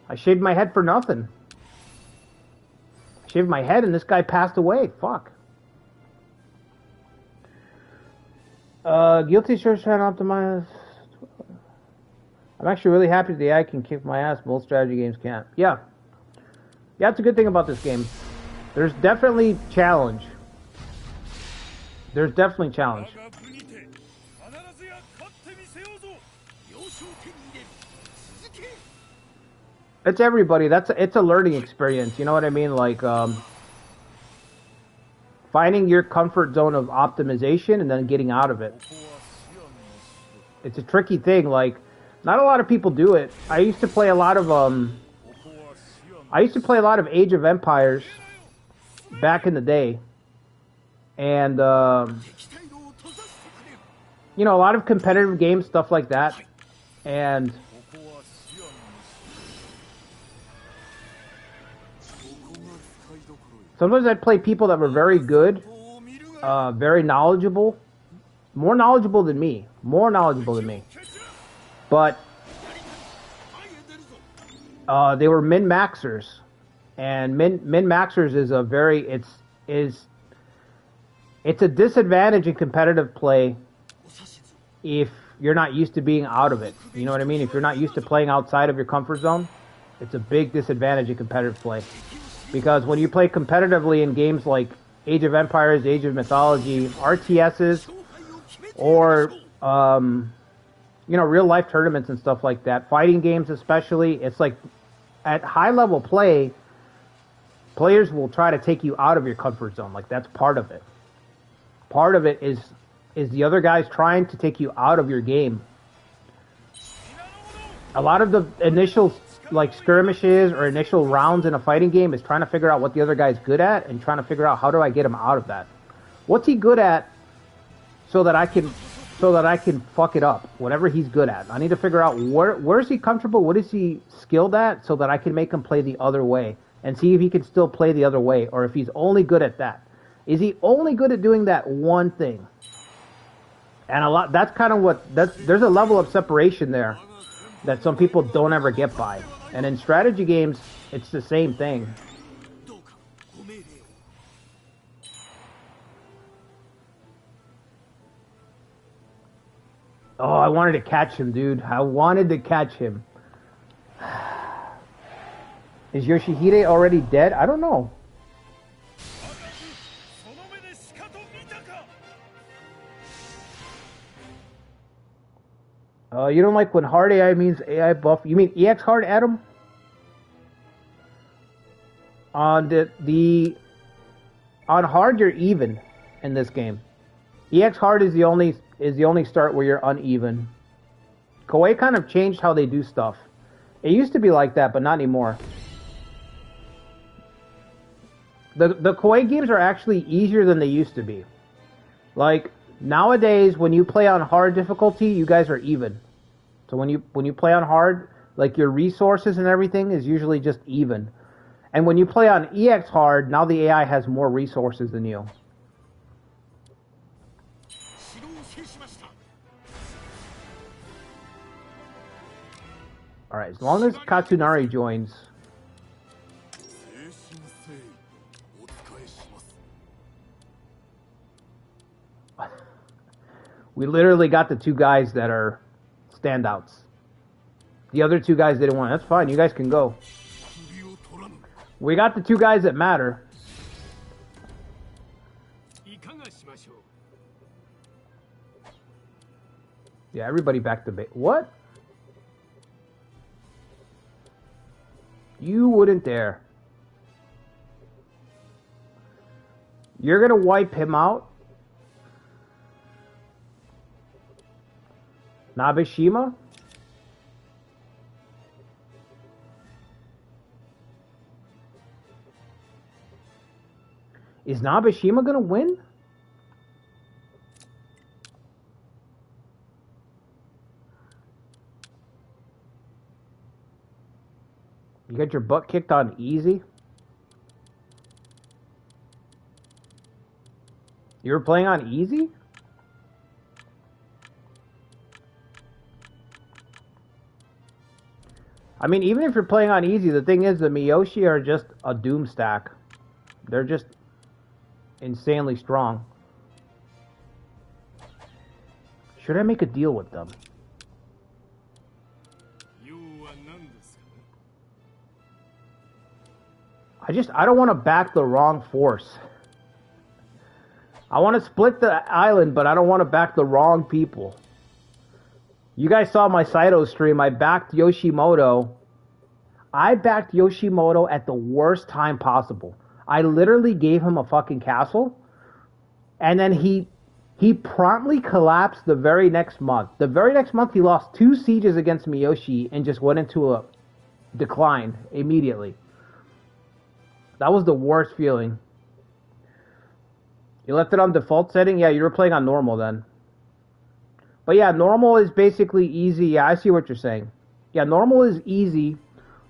I shaved my head for nothing. I shaved my head and this guy passed away. Fuck. Guilty search trying to optimize. I'm actually really happy the AI can kick my ass. Most strategy games can't. Yeah. Yeah, that's a good thing about this game. There's definitely challenge. There's definitely challenge. It's everybody. It's a learning experience. You know what I mean? Like, finding your comfort zone of optimization and then getting out of it. It's a tricky thing. Like, not a lot of people do it. I used to play a lot of Age of Empires back in the day, and you know, a lot of competitive games, stuff like that, and sometimes I'd play people that were very good, very knowledgeable, more knowledgeable than me, but they were min-maxers, and min-maxers is a very it's a disadvantage in competitive play if you're not used to being out of it. You know what I mean? If you're not used to playing outside of your comfort zone, it's a big disadvantage in competitive play. Because when you play competitively in games like Age of Empires, Age of Mythology, RTSs, or you know, real life tournaments and stuff like that, fighting games especially, it's like at high level play, players will try to take you out of your comfort zone. Like, that's part of it. Part of it is the other guys trying to take you out of your game. A lot of the initial like skirmishes or initial rounds in a fighting game is trying to figure out what the other guy's good at and trying to figure out how do I get him out of that. What's he good at so that I can fuck it up, whatever he's good at. I need to figure out where's he comfortable, what is he skilled at, so that I can make him play the other way and see if he can still play the other way, or if he's only good at that. Is he only good at doing that one thing? And that's kind of there's a level of separation there that some people don't ever get by. And in strategy games, it's the same thing. Oh, I wanted to catch him, dude. I wanted to catch him. Is Yoshihide already dead? I don't know. You don't like when hard AI means AI buff. You mean exhard, Adam? On on hard, you're even in this game. Exhard is the only start where you're uneven. Koei kind of changed how they do stuff. It used to be like that, but not anymore. The Koei games are actually easier than they used to be. Like, nowadays, when you play on hard difficulty, you guys are even. So when you play on hard, like, your resources and everything is usually just even. And when you play on exhard, now the AI has more resources than you. Alright, as long as Katsunari joins. We literally got the two guys that are standouts. The other two guys didn't want it. That's fine, you guys can go. We got the two guys that matter. Yeah, everybody back to base. What? You wouldn't dare. You're gonna wipe him out? Nabeshima? Is Nabeshima gonna win? You got your butt kicked on easy? You were playing on easy? I mean, even if you're playing on easy, the thing is the Miyoshi are just a doom stack. They're just insanely strong. Should I make a deal with them? I don't want to back the wrong force. I want to split the island, but I don't want to back the wrong people. You guys saw my Saito stream. I backed Yoshimoto. I backed Yoshimoto at the worst time possible. I literally gave him a fucking castle, and then he promptly collapsed the very next month. The very next month, he lost 2 sieges against Miyoshi and just went into a decline immediately. That was the worst feeling. You left it on default setting? Yeah, you were playing on normal then. But yeah, normal is basically easy. Yeah, I see what you're saying. Yeah, normal is easy.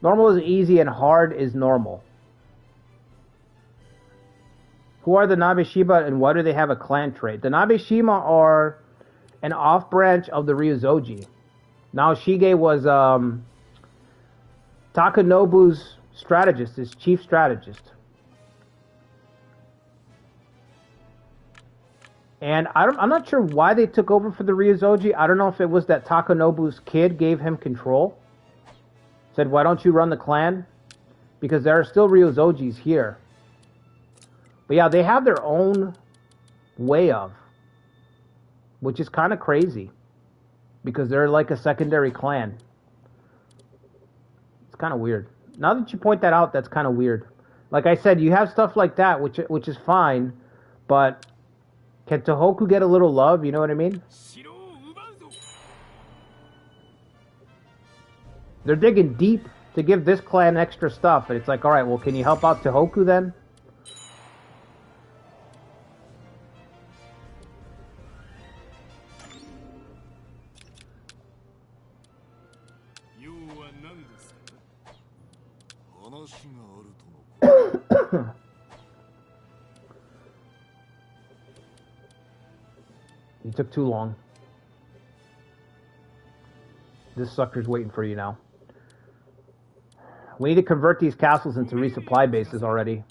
Normal is easy and hard is normal. Who are the Nabeshima and why do they have a clan trait? The Nabeshima are an off-branch of the Ryuzoji. Now Shige was Takanobu's strategist, his chief strategist. And I'm not sure why they took over for the Ryozoji. I don't know if it was that Takanobu's kid gave him control. Said, why don't you run the clan? Because there are still Ryozojis here. But yeah, they have their own way of. Which is kind of crazy. Because they're like a secondary clan. It's kind of weird. Now that you point that out, that's kind of weird. Like I said, you have stuff like that, which is fine. But can Tohoku get a little love? You know what I mean? They're digging deep to give this clan extra stuff. And it's like, alright, well, can you help out Tohoku then? You took too long. This sucker's waiting for you now. We need to convert these castles into resupply bases already.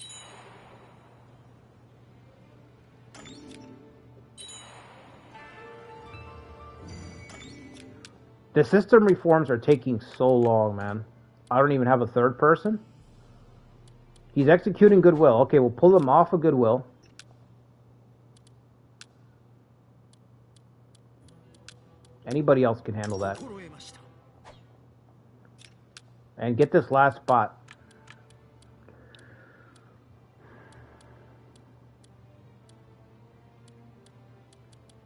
The system reforms are taking so long, man. I don't even have a third person. He's executing goodwill. Okay, we'll pull him off of goodwill. Anybody else can handle that. And get this last spot.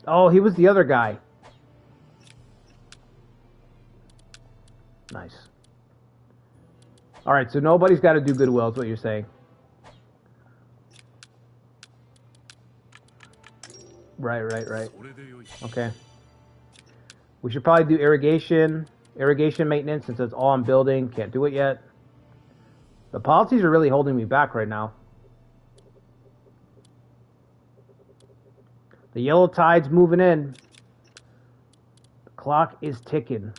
Oh, he was the other guy. Nice. Alright, so nobody's got to do goodwill, is what you're saying. Right. Okay. We should probably do irrigation maintenance since it's all on building. Can't do it yet. The policies are really holding me back right now. The yellow tide's moving in. The clock is ticking.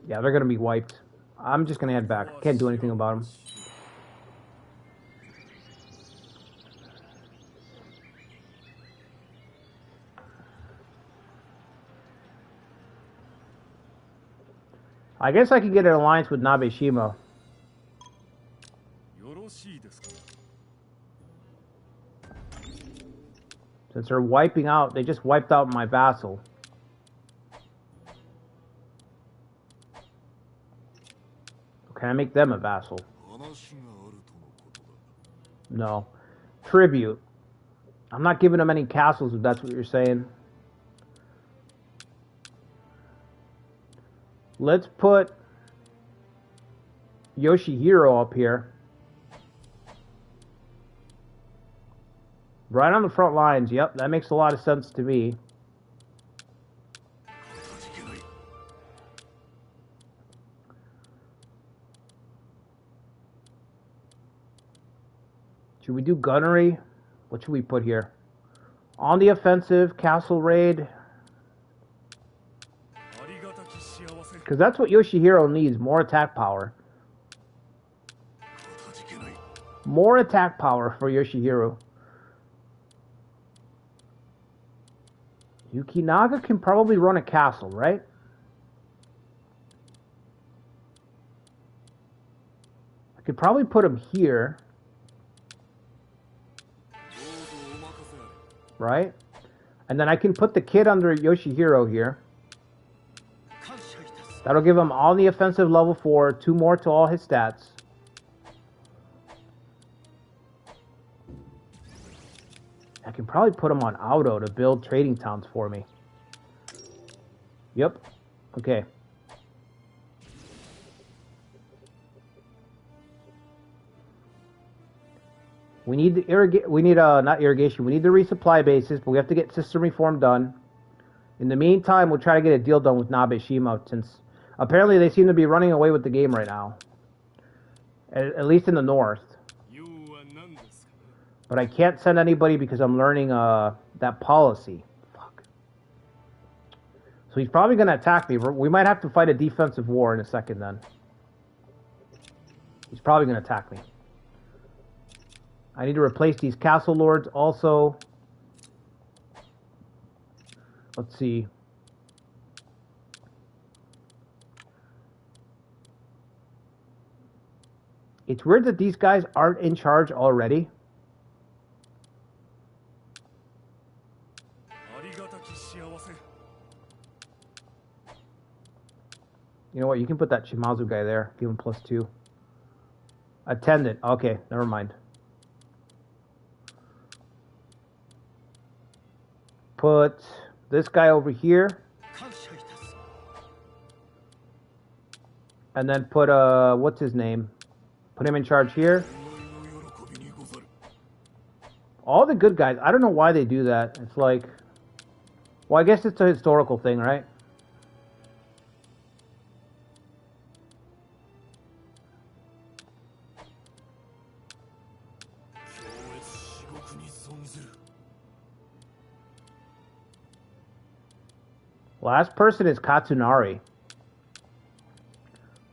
Yeah, they're going to be wiped. I'm just going to head back. Can't do anything about them. I guess I could get an alliance with Nabeshima. Since they're wiping out, they just wiped out my vassal. Can I make them a vassal? No. Tribute. I'm not giving them any castles if that's what you're saying. Let's put Yoshihiro up here. Right on the front lines. Yep, that makes a lot of sense to me. Should we do gunnery? What should we put here? On the offensive, castle raid. Because that's what Yoshihiro needs, more attack power. More attack power for Yoshihiro. Yukinaga can probably run a castle, right? I could probably put him here. Right? And then I can put the kid under Yoshihiro here. That'll give him all the offensive level 4, 2 more to all his stats. I can probably put him on auto to build trading towns for me. Yep. Okay. We need the not irrigation. We need the resupply bases, but we have to get system reform done. In the meantime, we'll try to get a deal done with Nabeshima, since apparently they seem to be running away with the game right now. At least in the north. But I can't send anybody because I'm learning that policy. Fuck. So he's probably going to attack me. We might have to fight a defensive war in a second then. He's probably going to attack me. I need to replace these castle lords also. Let's see. It's weird that these guys aren't in charge already. You know what? You can put that Shimazu guy there. Give him +2. Attendant. Okay, never mind. Put this guy over here. And then put, what's his name? Put him in charge here. All the good guys. I don't know why they do that. It's like... Well, I guess it's a historical thing, right? Last person is Katsunari.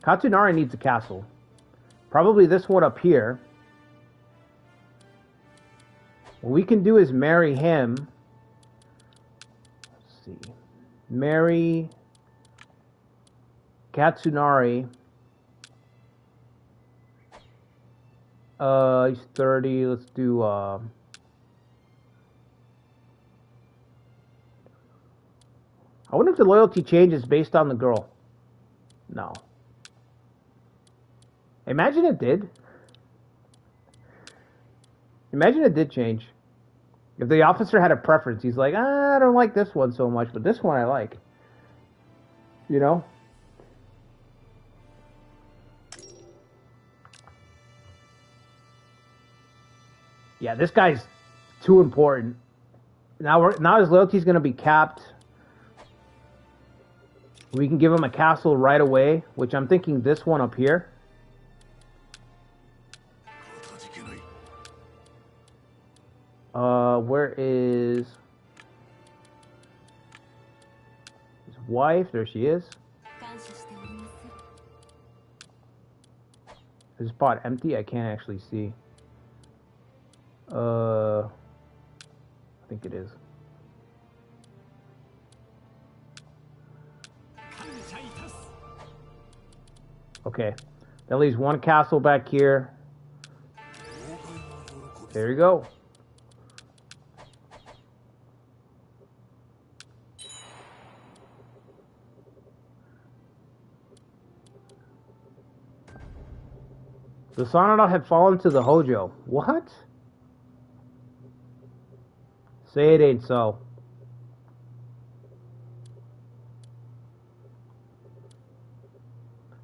Katsunari needs a castle. Probably this one up here. What we can do is marry him. Let's see. Marry Katsunari. He's 30. Let's do I wonder if the loyalty changes based on the girl. No. Imagine it did. Imagine it did change. If the officer had a preference, he's like, I don't like this one so much, but this one I like. You know? Yeah, this guy's too important. Now his loyalty's going to be capped. We can give him a castle right away, which I'm thinking this one up here. Where is his wife? There she is. Is this spot empty? I can't actually see. I think it is. Okay, that leaves one castle back here. There you go. The Sanada had fallen to the Hojo. What? Say it ain't so.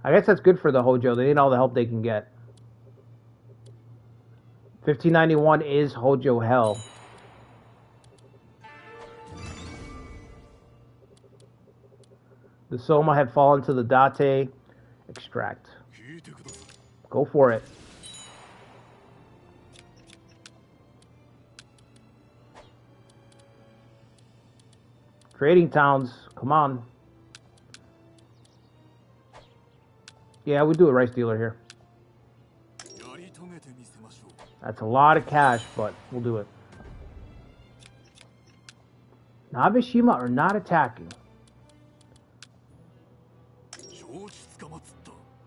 I guess that's good for the Hojo. They need all the help they can get. 1591 is Hojo hell. The Soma had fallen to the Date. Extract. Go for it. Trading towns. Come on. Yeah, we'll do a rice dealer here. That's a lot of cash, but we'll do it. Nabeshima are not attacking.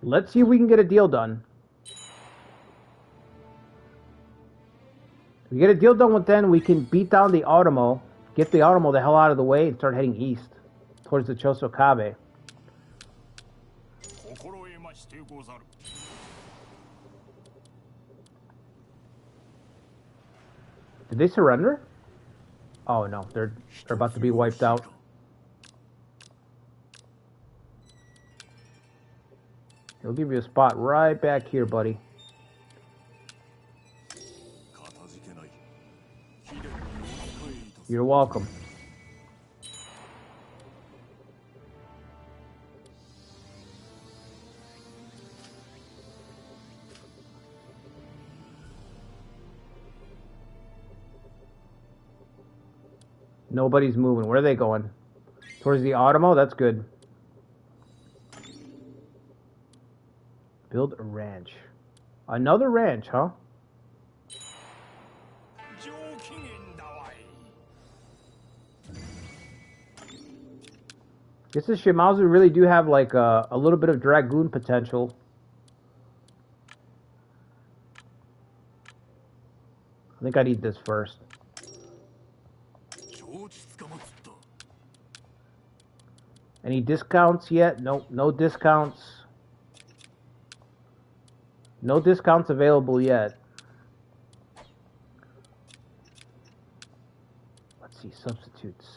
Let's see if we can get a deal done. If we get a deal done with them, we can beat down the Automo, get the Automo the hell out of the way, and start heading east towards the Chosokabe. Did they surrender? Oh no, they're about to be wiped out. He'll give you a spot right back here, buddy. You're welcome. Nobody's moving. Where are they going? Towards the Automo? That's good. Build a ranch. Another ranch, huh? Guess the Shimazu really do have like a little bit of Dragoon potential. I think I need this first. Any discounts yet? Nope, no discounts. No discounts available yet. Let's see, substitutes.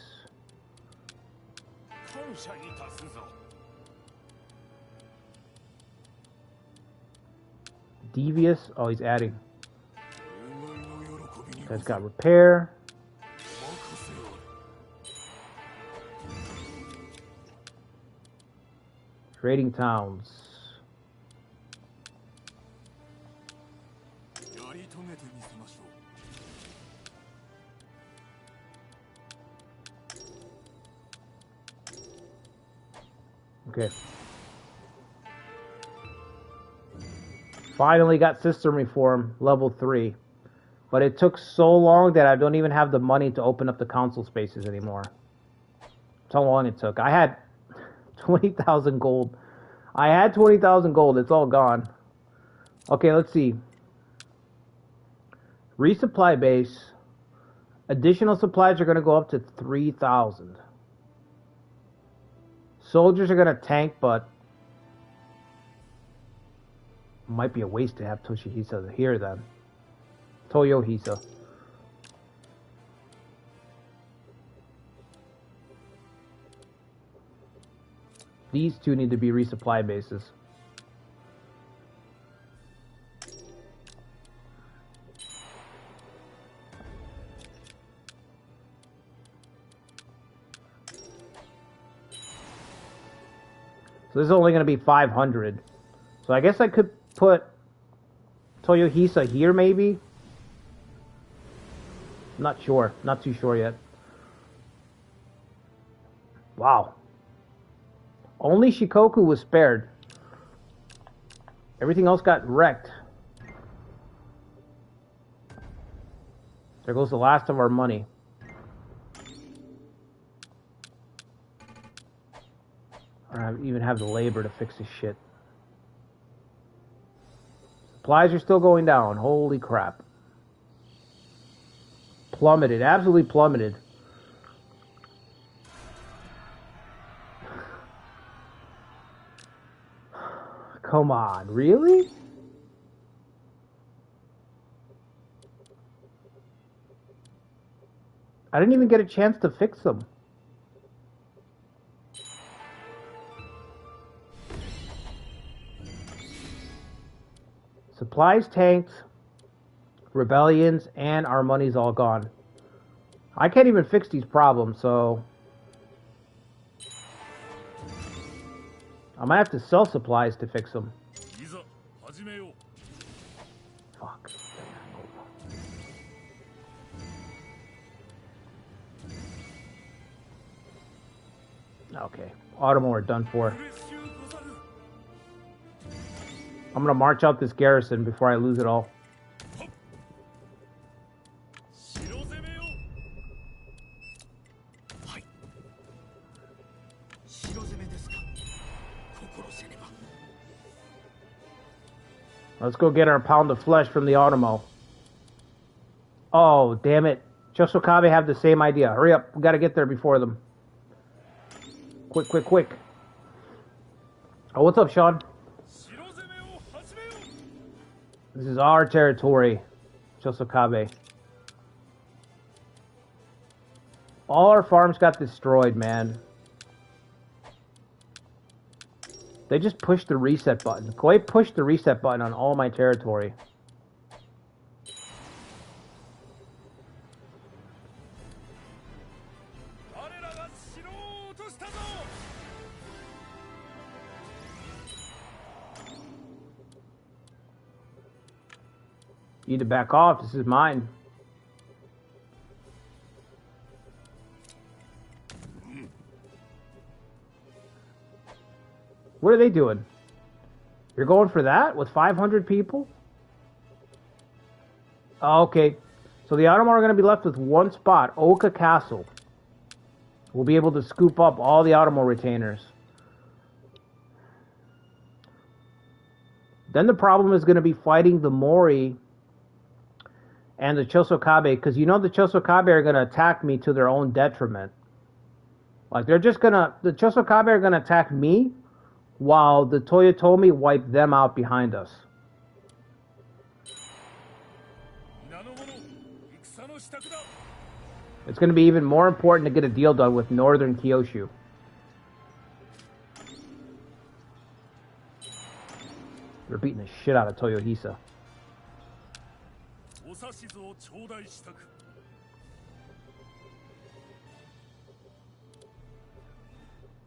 Devious. Oh, he's adding. Guy's got repair. Trading towns. Okay. Finally got system reform, level 3. But it took so long that I don't even have the money to open up the console spaces anymore. That's how long it took. I had 20,000 gold. I had 20,000 gold. It's all gone. Okay, let's see. Resupply base. Additional supplies are going to go up to 3,000. Soldiers are going to tank, but might be a waste to have Toshihisa here then. Toyohisa. These two need to be resupply bases. So this is only going to be 500. So I guess I could put Toyohisa here maybe? Not sure. Not too sure yet. Wow. Only Shikoku was spared. Everything else got wrecked. There goes the last of our money. I don't even have the labor to fix this shit. Supplies are still going down. Holy crap. Plummeted. Absolutely plummeted. Come on. Really? I didn't even get a chance to fix them. Supplies tanked, rebellions, and our money's all gone. I can't even fix these problems, so I might have to sell supplies to fix them. Fuck. Okay, Automo are done for. I'm gonna march out this garrison before I lose it all. Let's go get our pound of flesh from the Automo. Oh, damn it. Chosokabe have the same idea. Hurry up. We gotta get there before them. Quick, quick, quick. Oh, what's up, Sean? This is our territory, Chosokabe. All our farms got destroyed, man. They just pushed the reset button. Koei pushed the reset button on all my territory. You need to back off. This is mine. What are they doing? You're going for that with 500 people? Okay. So the Ottoman are going to be left with one spot, Oka Castle. We'll be able to scoop up all the Ottoman retainers. Then the problem is going to be fighting the Mori and the Chosokabe, because you know the Chosokabe are going to attack me to their own detriment. Like, they're just going to... The Chosokabe are going to attack me, while the Toyotomi wipe them out behind us. It's going to be even more important to get a deal done with northern Kyushu. They're beating the shit out of Toyohisa.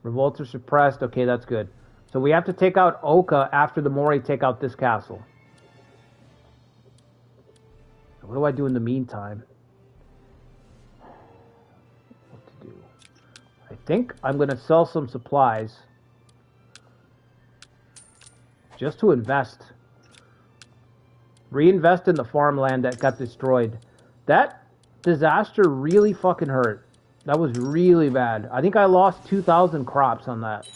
Revolts are suppressed. Okay, that's good. So we have to take out Oka after the Mori take out this castle. What do I do in the meantime? What to do? I think I'm going to sell some supplies. Just to invest. Reinvest in the farmland that got destroyed. That disaster really fucking hurt. That was really bad. I think I lost 2,000 crops on that.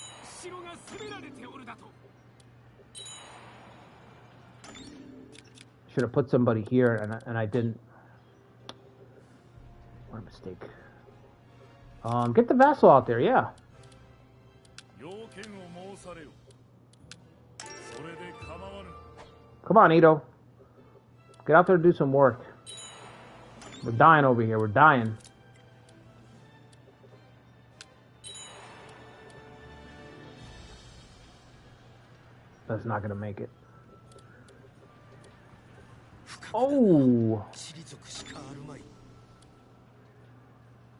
Should have put somebody here, and I didn't. What a mistake. Get the vassal out there, yeah. Come on, Ito. Get out there and do some work. We're dying over here. We're dying. That's not going to make it. Oh!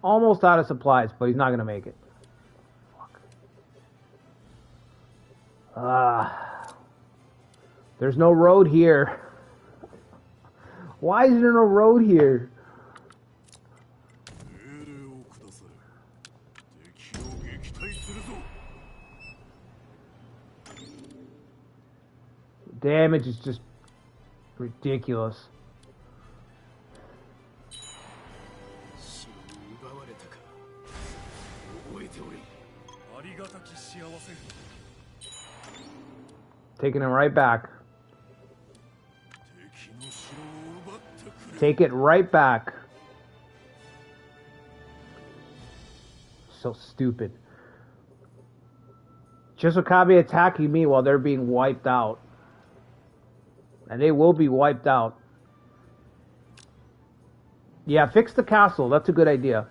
Almost out of supplies, but he's not going to make it. Fuck. There's no road here. Why is there no road here? Damage is just ridiculous. Taking him right back. Take it right back. So stupid. Chosokabe attacking me while they're being wiped out. And they will be wiped out. Yeah, fix the castle. That's a good idea.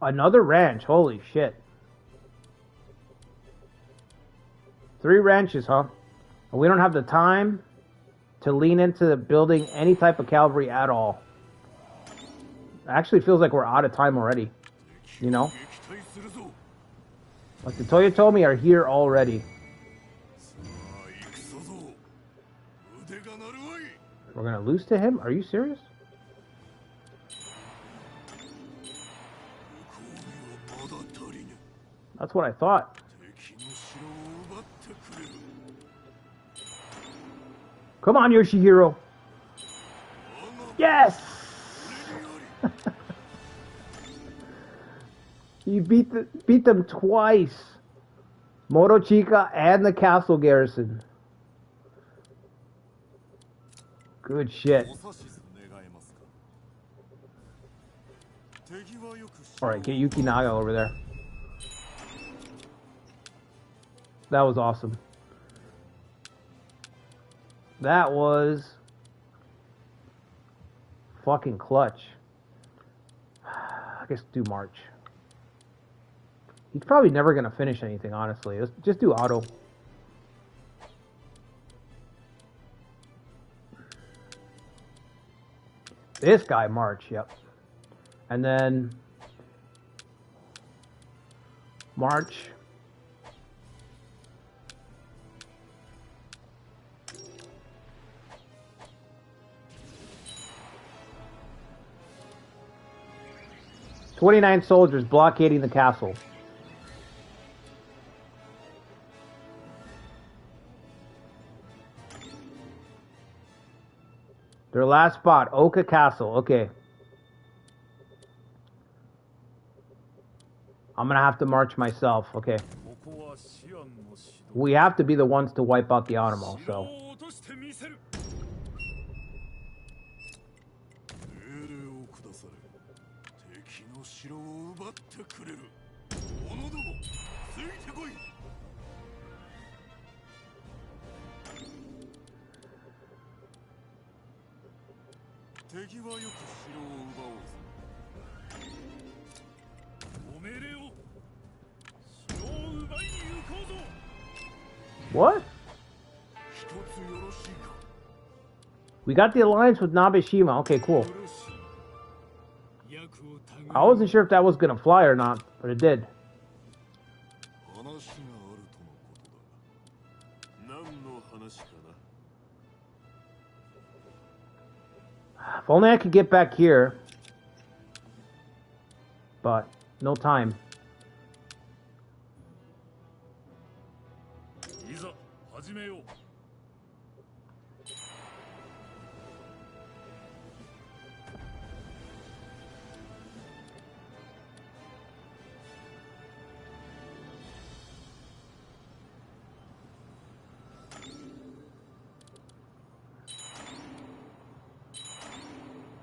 Another ranch. Holy shit. 3 ranches, huh? And we don't have the time to lean into building any type of cavalry at all. It actually feels like we're out of time already. You know? Like the Toyotomi are here already. We're gonna lose to him? Are you serious? That's what I thought. Come on, Yoshihiro. Yes! You beat them twice. Morochika and the castle garrison. Good shit. Alright, get Yukinaga over there. That was awesome. That was fucking clutch. I guess do March. He's probably never going to finish anything, honestly. Let's just do auto. This guy, March, yep. And then March. 29 soldiers blockading the castle. Their last spot, Oka Castle. Okay. I'm gonna have to march myself. Okay. We have to be the ones to wipe out the Anemo, so. What? We got the alliance with Nabeshima. Okay, cool. I wasn't sure if that was gonna fly or not, but it did. If only I could get back here. But no time.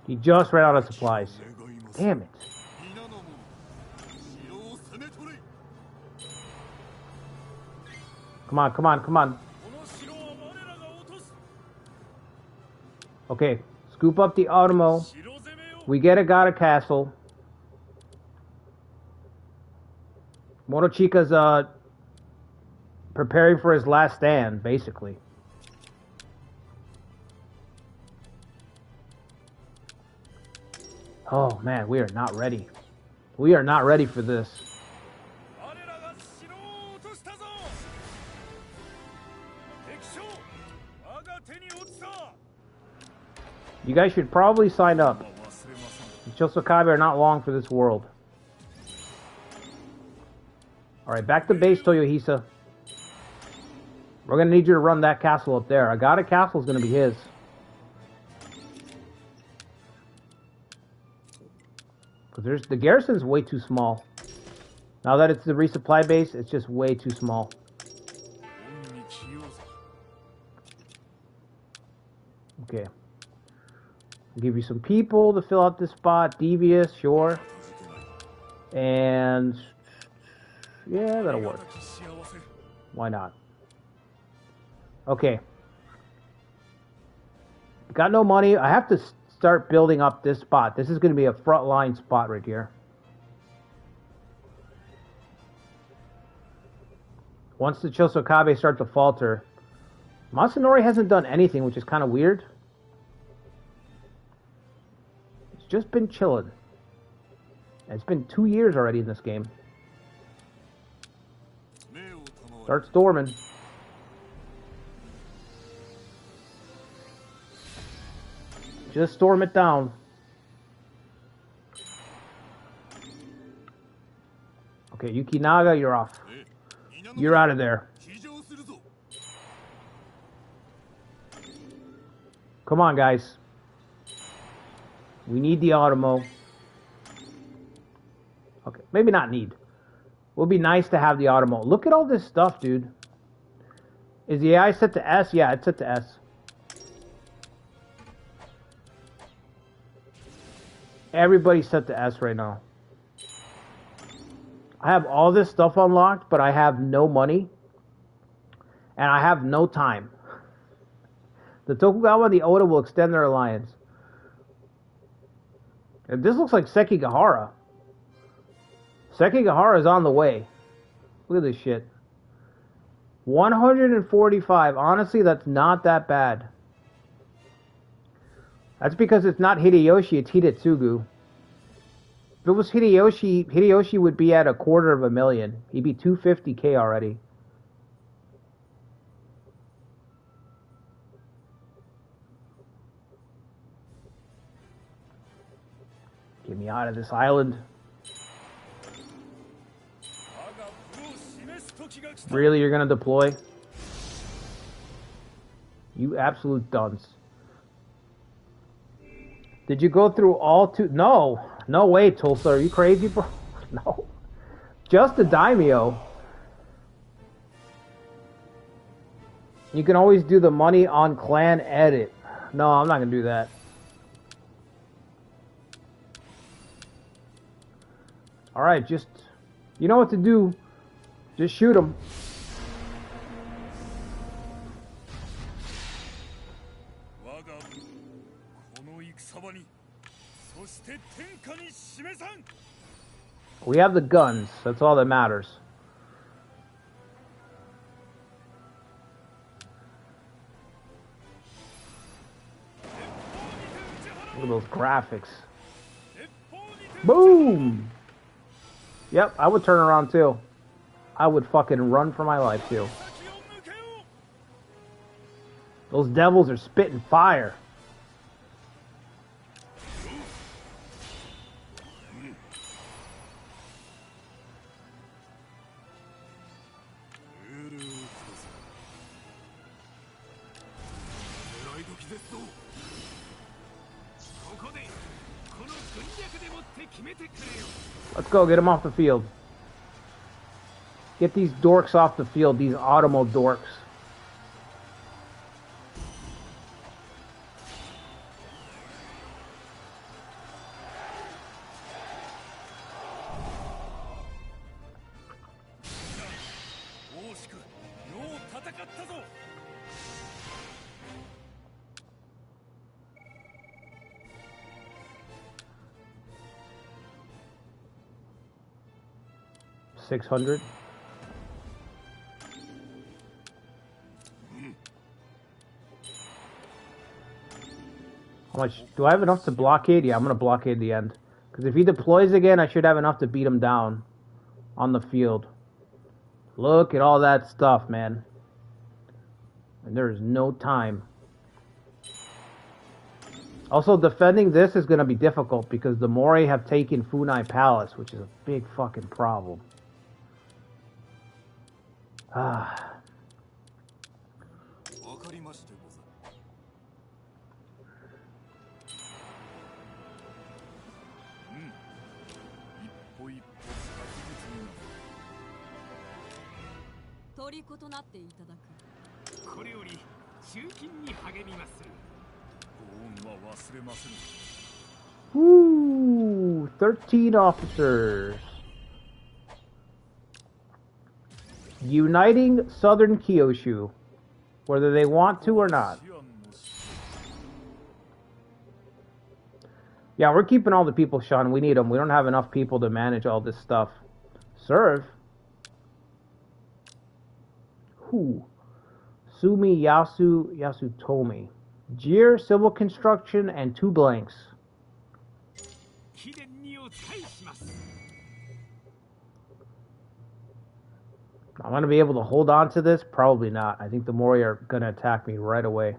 He just ran out of supplies. Damn it. Come on, come on, come on. Okay, scoop up the Anemo. We get a castle. Motochika's preparing for his last stand, basically. Oh man, we are not ready. We are not ready for this. You guys should probably sign up. The Chosokabe are not long for this world. Alright, back to base, Toyohisa. We're gonna need you to run that castle up there. Agata Castle is gonna be his. Because the garrison's way too small. Now that it's the resupply base, it's just way too small. Okay. I'll give you some people to fill out this spot. Devious, sure. And yeah, that'll work. Why not? Okay. Got no money. I have to start building up this spot. This is going to be a frontline spot right here. Once the Chosokabe start to falter, Masanori hasn't done anything, which is kind of weird. It's just been chilling. It's been 2 years already in this game. Start storming. Just storm it down. Okay, Yukinaga, you're off. You're out of there. Come on, guys. We need the Anemo. Okay, maybe not need. Would be nice to have the Anemo. Look at all this stuff, dude. Is the AI set to S? Yeah, it's set to S. Everybody's set to S right now. I have all this stuff unlocked, but I have no money. And I have no time. The Tokugawa and the Oda will extend their alliance. And this looks like Sekigahara. Sekigahara is on the way. Look at this shit. 145. Honestly, that's not that bad. That's because it's not Hideyoshi, it's Hidetsugu. If it was Hideyoshi, Hideyoshi would be at 250,000. He'd be 250k already. Get me out of this island. Really, you're gonna deploy? You absolute dunce. Did you go through all two? No. No way, Tulsa. Are you crazy, bro? No. Just a daimyo. You can always do the money on clan edit. No, I'm not gonna do that. Alright, just... You know what to do. Just shoot him. We have the guns. That's all that matters. Look at those graphics. Boom! Yep, I would turn around too. I would fucking run for my life too. Those devils are spitting fire. Let's go, get them off the field. Get these dorks off the field, these Automo dorks. $600. How much? Do I have enough to blockade? Yeah, I'm going to blockade the end. Because if he deploys again, I should have enough to beat him down on the field. Look at all that stuff, man. And there is no time. Also, defending this is going to be difficult because the Mori have taken Funai Palace, which is a big fucking problem. Ah. Woo! 13 officers. Uniting Southern Kyushu, whether they want to or not. Yeah, we're keeping all the people, Sean. We need them. We don't have enough people to manage all this stuff. Serve. Who? Sumi Yasutomi. Jir, Civil Construction, and 2 blanks. I'm going to be able to hold on to this? Probably not. I think the Mori are going to attack me right away.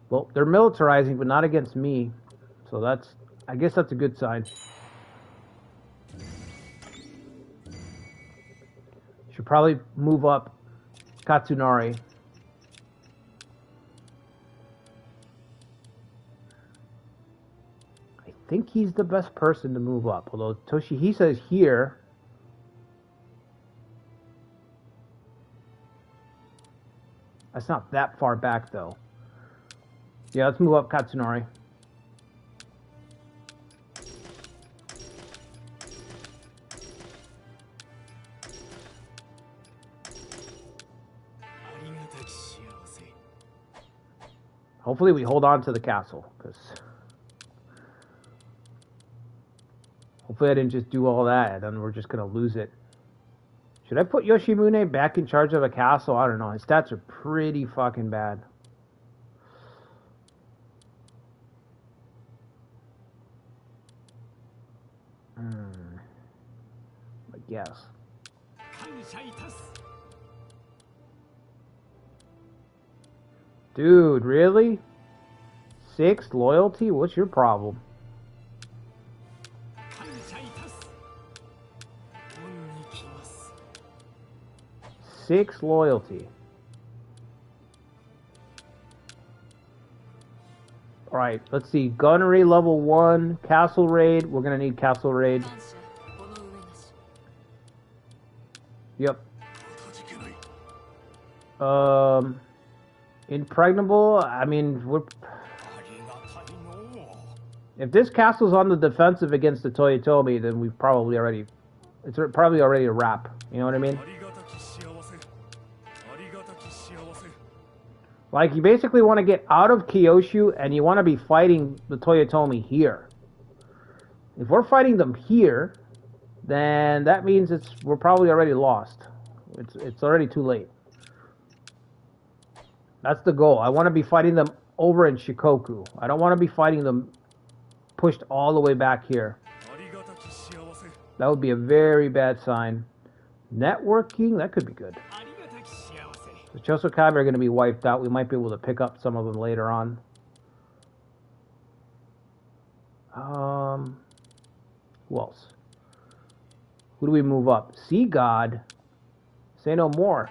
Well, they're militarizing, but not against me. So that's, I guess that's a good sign. Should probably move up Katsunari. I think he's the best person to move up. Although Toshihisa is here. That's not that far back, though. Yeah, let's move up Katsunari. Hopefully we hold on to the castle, because hopefully I didn't just do all that and then we're just going to lose it. Should I put Yoshimune back in charge of a castle? I don't know. His stats are pretty fucking bad. I guess. Dude, really? 6 loyalty? What's your problem? 6 loyalty. Alright, let's see. Gunnery level 1. Castle raid. We're gonna need castle raid. Yep. Impregnable. I mean, if this castle's on the defensive against the Toyotomi, then we've probably already... It's probably already a wrap. You know what I mean? Like, you basically want to get out of Kyushu, and you want to be fighting the Toyotomi here. If we're fighting them here, then that means we're probably already lost. It's already too late. That's the goal. I want to be fighting them over in Shikoku. I don't want to be fighting them pushed all the way back here. That would be a very bad sign. Networking, that could be good. The Chosokabe are going to be wiped out. We might be able to pick up some of them later on. Who else? Who do we move up? Sea God. Say no more.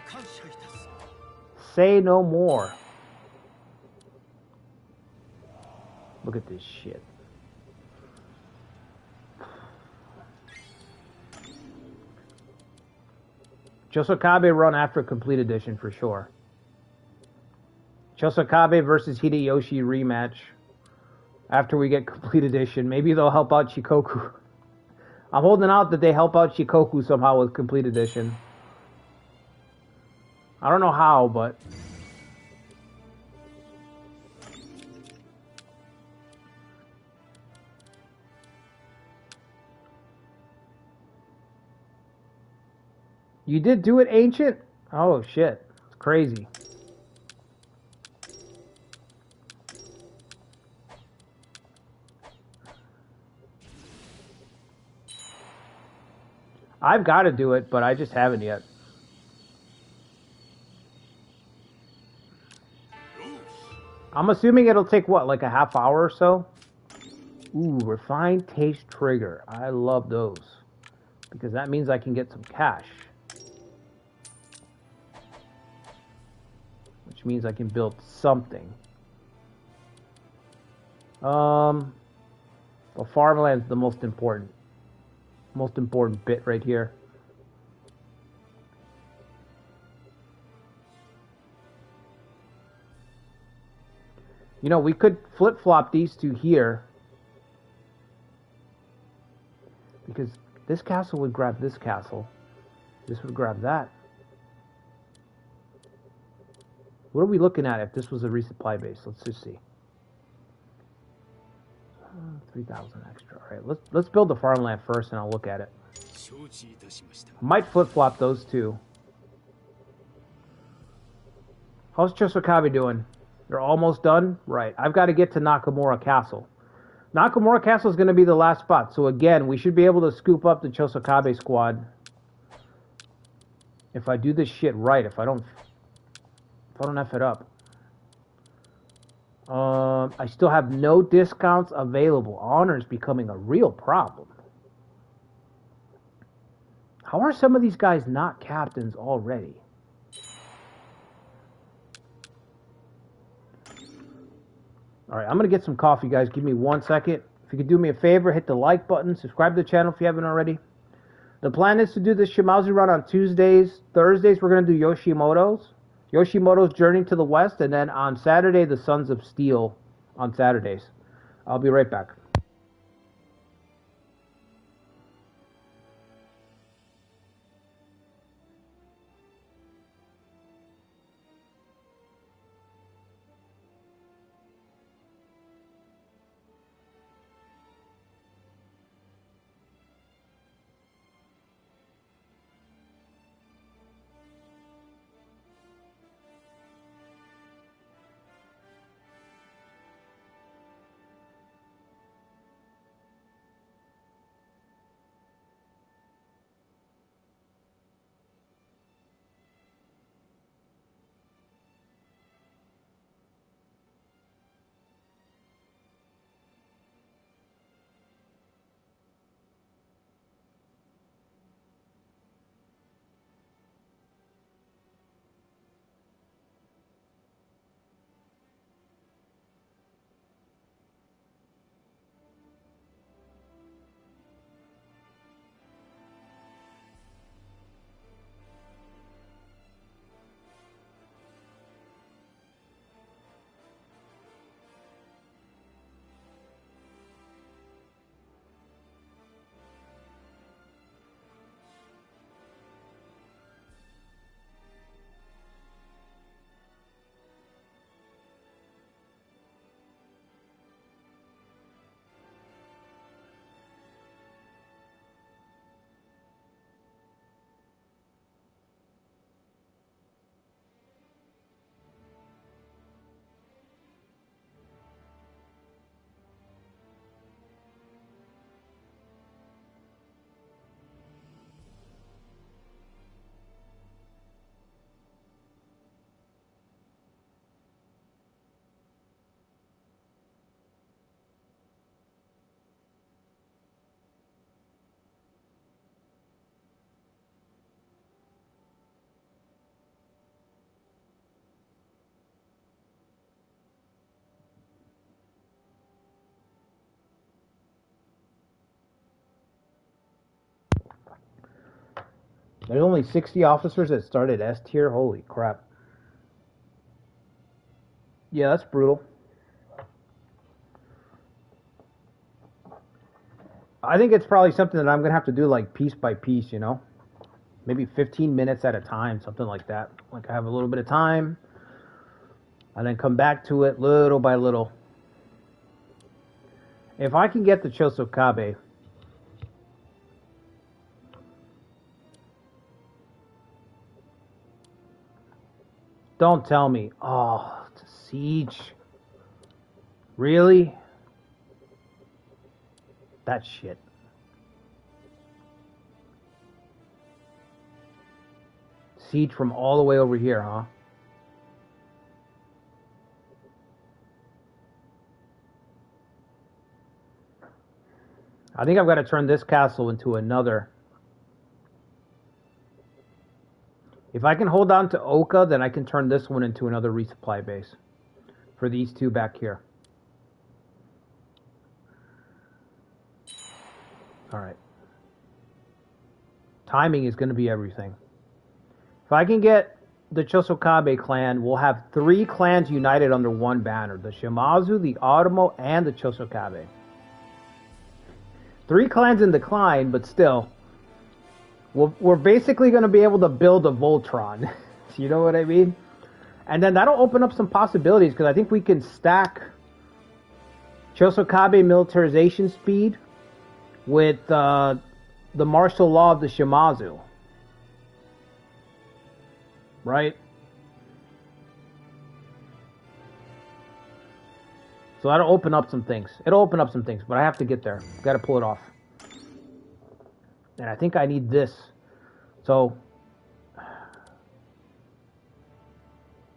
Say no more. Look at this shit. Chosokabe run after complete edition for sure. Chosokabe versus Hideyoshi rematch after we get complete edition. Maybe they'll help out Shikoku. I'm holding out that they help out Shikoku somehow with complete edition. I don't know how, but... You did do it, Ancient? Oh, shit. It's crazy. I've got to do it, but I just haven't yet. I'm assuming it'll take, what, like a half hour or so? Ooh, refined taste trigger. I love those. Because that means I can get some cash. Which means I can build something. The farmland's the most important bit right here. You know, we could flip-flop these two here. Because this castle would grab this castle. This would grab that. What are we looking at if this was a resupply base? Let's just see. 3,000 extra. All right, let's build the farmland first, and I'll look at it. Might flip-flop those two. How's Chosokabe doing? They're almost done? Right. I've got to get to Nakamura Castle. Nakamura Castle is going to be the last spot. So again, we should be able to scoop up the Chosokabe squad. If I do this shit right. If I don't F it up. I still have no discounts available. Honor is becoming a real problem. How are some of these guys not captains already? Alright, I'm going to get some coffee, guys. Give me 1 second. If you could do me a favor, hit the like button. Subscribe to the channel if you haven't already. The plan is to do this Shimazu run on Tuesdays. Thursdays, we're going to do Yoshimoto's. Yoshimoto's Journey to the West. And then on Saturday, the Sons of Steel on Saturdays. I'll be right back. There's only 60 officers that started S tier. Holy crap. Yeah, that's brutal. I think it's probably something that I'm going to have to do like piece by piece, you know? Maybe 15 minutes at a time, something like that. Like I have a little bit of time, and then come back to it little by little. If I can get the Chosokabe, don't tell me. Oh, it's a siege. Really? That shit. Siege from all the way over here, huh? I think I've got to turn this castle into another. If I can hold on to Oka, then I can turn this one into another resupply base for these two back here. All right. Timing is going to be everything. If I can get the Chosokabe clan, we'll have 3 clans united under one banner. The Shimazu, the Otomo, and the Chosokabe. 3 clans in decline, but still. We're basically going to be able to build a Voltron. You know what I mean? And then that'll open up some possibilities, because I think we can stack Chosokabe militarization speed with the martial law of the Shimazu. Right? So that'll open up some things. It'll open up some things, but I have to get there. Got to pull it off. And I think I need this. So,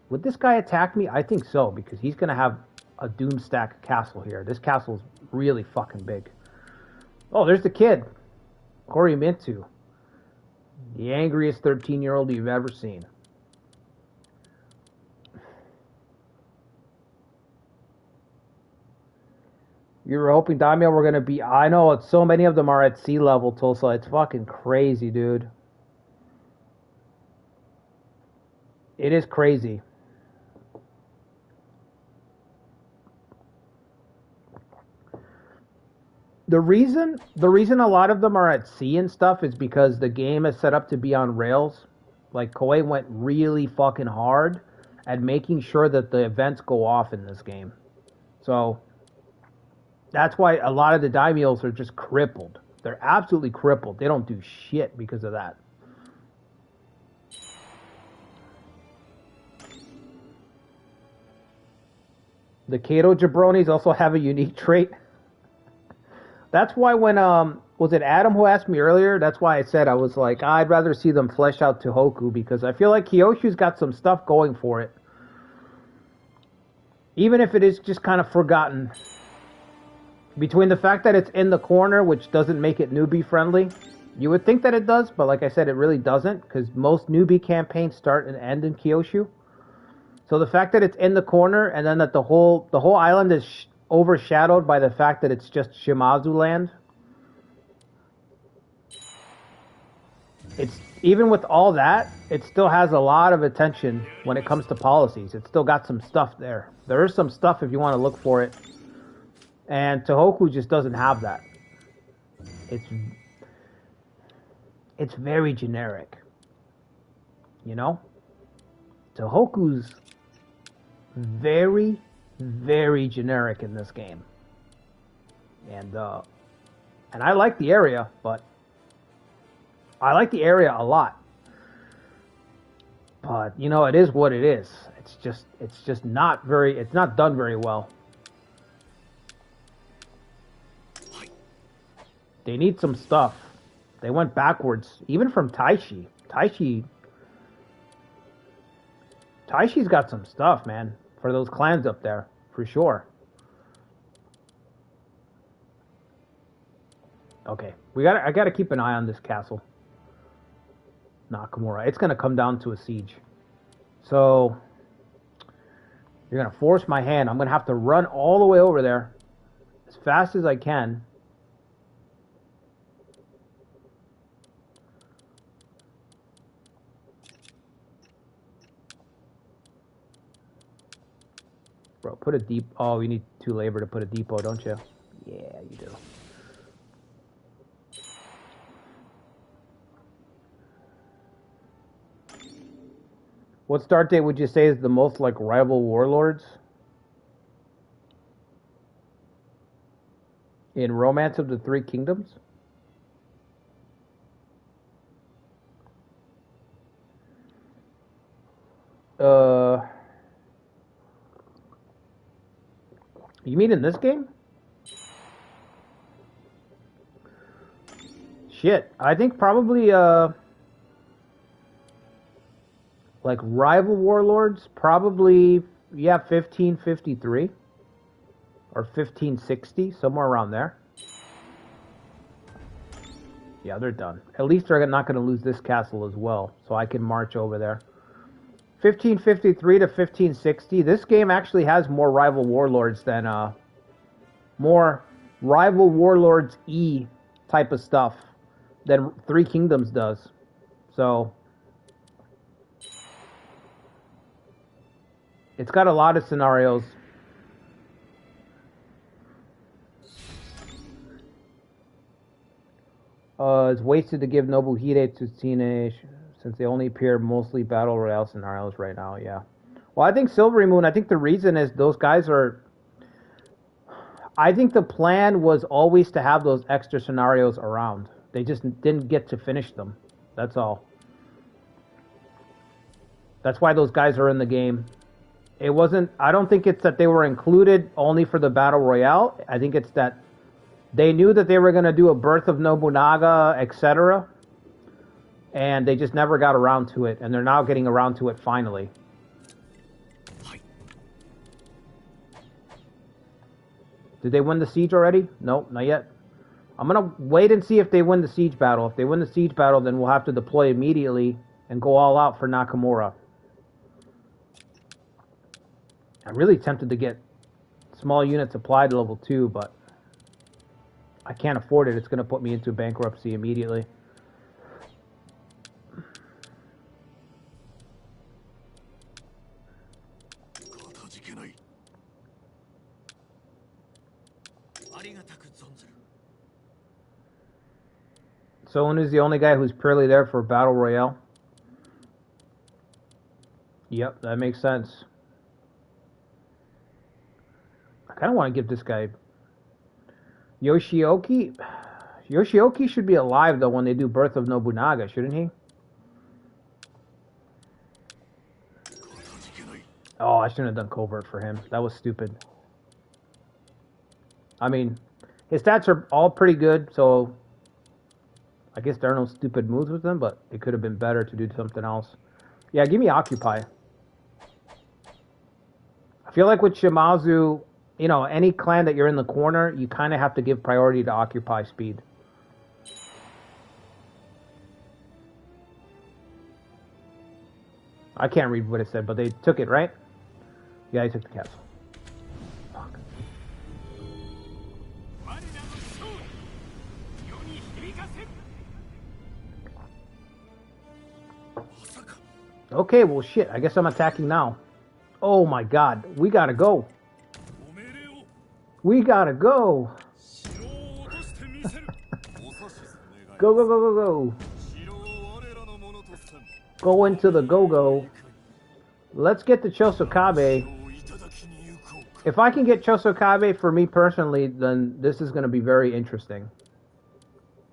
would this guy attack me? I think so, because he's going to have a Doomstack castle here. This castle's really fucking big. Oh, there's the kid. Korimitsu. The angriest 13-year-old you've ever seen. You were hoping Daimyo were going to be... I know, it's so many of them are at sea level, Tulsa. It's fucking crazy, dude. It is crazy. The reason a lot of them are at sea and stuff is because the game is set up to be on rails. Like, Koei went really fucking hard at making sure that the events go off in this game. So... that's why a lot of the daimyos are just crippled. They're absolutely crippled. They don't do shit because of that. The Kato jabronis also have a unique trait. That's why when, was it Adam who asked me earlier? That's why I said I was like, I'd rather see them flesh out Tohoku, because I feel like Kyoshu's got some stuff going for it. Even if it is just kind of forgotten. Between the fact that it's in the corner, which doesn't make it newbie friendly, you would think that it does, but like I said, it really doesn't, because most newbie campaigns start and end in Kyoshu. So the fact that it's in the corner, and then that the whole island is overshadowed by the fact that it's just Shimazu land. It's even with all that, it still has a lot of attention when it comes to policies. It's still got some stuff there. There is some stuff if you want to look for it. And Tohoku just doesn't have that. It's very generic. You know? Tohoku's very, very generic in this game. And I like the area, but I like the area a lot. But, you know, it is what it is. It's just not very, it's not done very well. They need some stuff. They went backwards, even from Taishi. Taishi's got some stuff, man, for those clans up there, for sure. Okay, I gotta keep an eye on this castle. Nakamura. It's gonna come down to a siege. So you're gonna force my hand. I'm gonna have to run all the way over there as fast as I can. Bro, put a deep... Oh, you need 2 labor to put a depot, don't you? Yeah, you do. What start date would you say is the most like rival warlords? In Romance of the Three Kingdoms? You mean in this game? Shit, I think probably, like rival warlords, probably, yeah, 1553 or 1560, somewhere around there. Yeah, they're done. At least they're not going to lose this castle as well, so I can march over there. 1553 to 1560. This game actually has more rival warlords than more rival warlords E type of stuff than Three Kingdoms does. So it's got a lot of scenarios. It's wasted to give Nobuhide to Tsine since they only appear mostly battle royale scenarios right now. Yeah. Well, I think Silvery Moon, I think the reason is those guys are... I think the plan was always to have those extra scenarios around. They just didn't get to finish them. That's all. That's why those guys are in the game. It wasn't... I don't think it's that they were included only for the battle royale. I think it's that they knew that they were going to do a Birth of Nobunaga, etc. And they just never got around to it. And they're now getting around to it finally. Did they win the siege already? Nope, not yet. I'm going to wait and see if they win the siege battle. If they win the siege battle, then we'll have to deploy immediately and go all out for Nakamura. I'm really tempted to get small units applied to level 2, but I can't afford it. It's going to put me into bankruptcy immediately. Someone is the only guy who's purely there for Battle Royale. Yep, that makes sense. I kind of want to give this guy... Yoshioki? Yoshioki should be alive, though, when they do Birth of Nobunaga, shouldn't he? Oh, I shouldn't have done Covert for him. That was stupid. I mean, his stats are all pretty good, so... I guess there are no stupid moves with them, but it could have been better to do something else. Yeah, give me Occupy. I feel like with Shimazu, you know, any clan that you're in the corner, you kind of have to give priority to Occupy speed. I can't read what it said, but they took it, right? Yeah, they took the castle. Fuck. Okay, well, shit. I guess I'm attacking now. Oh, my God. We gotta go. We gotta go. Go, go, go, go, go. Go into the go-go. Let's get to Chosokabe. If I can get Chosokabe for me personally, then this is going to be very interesting.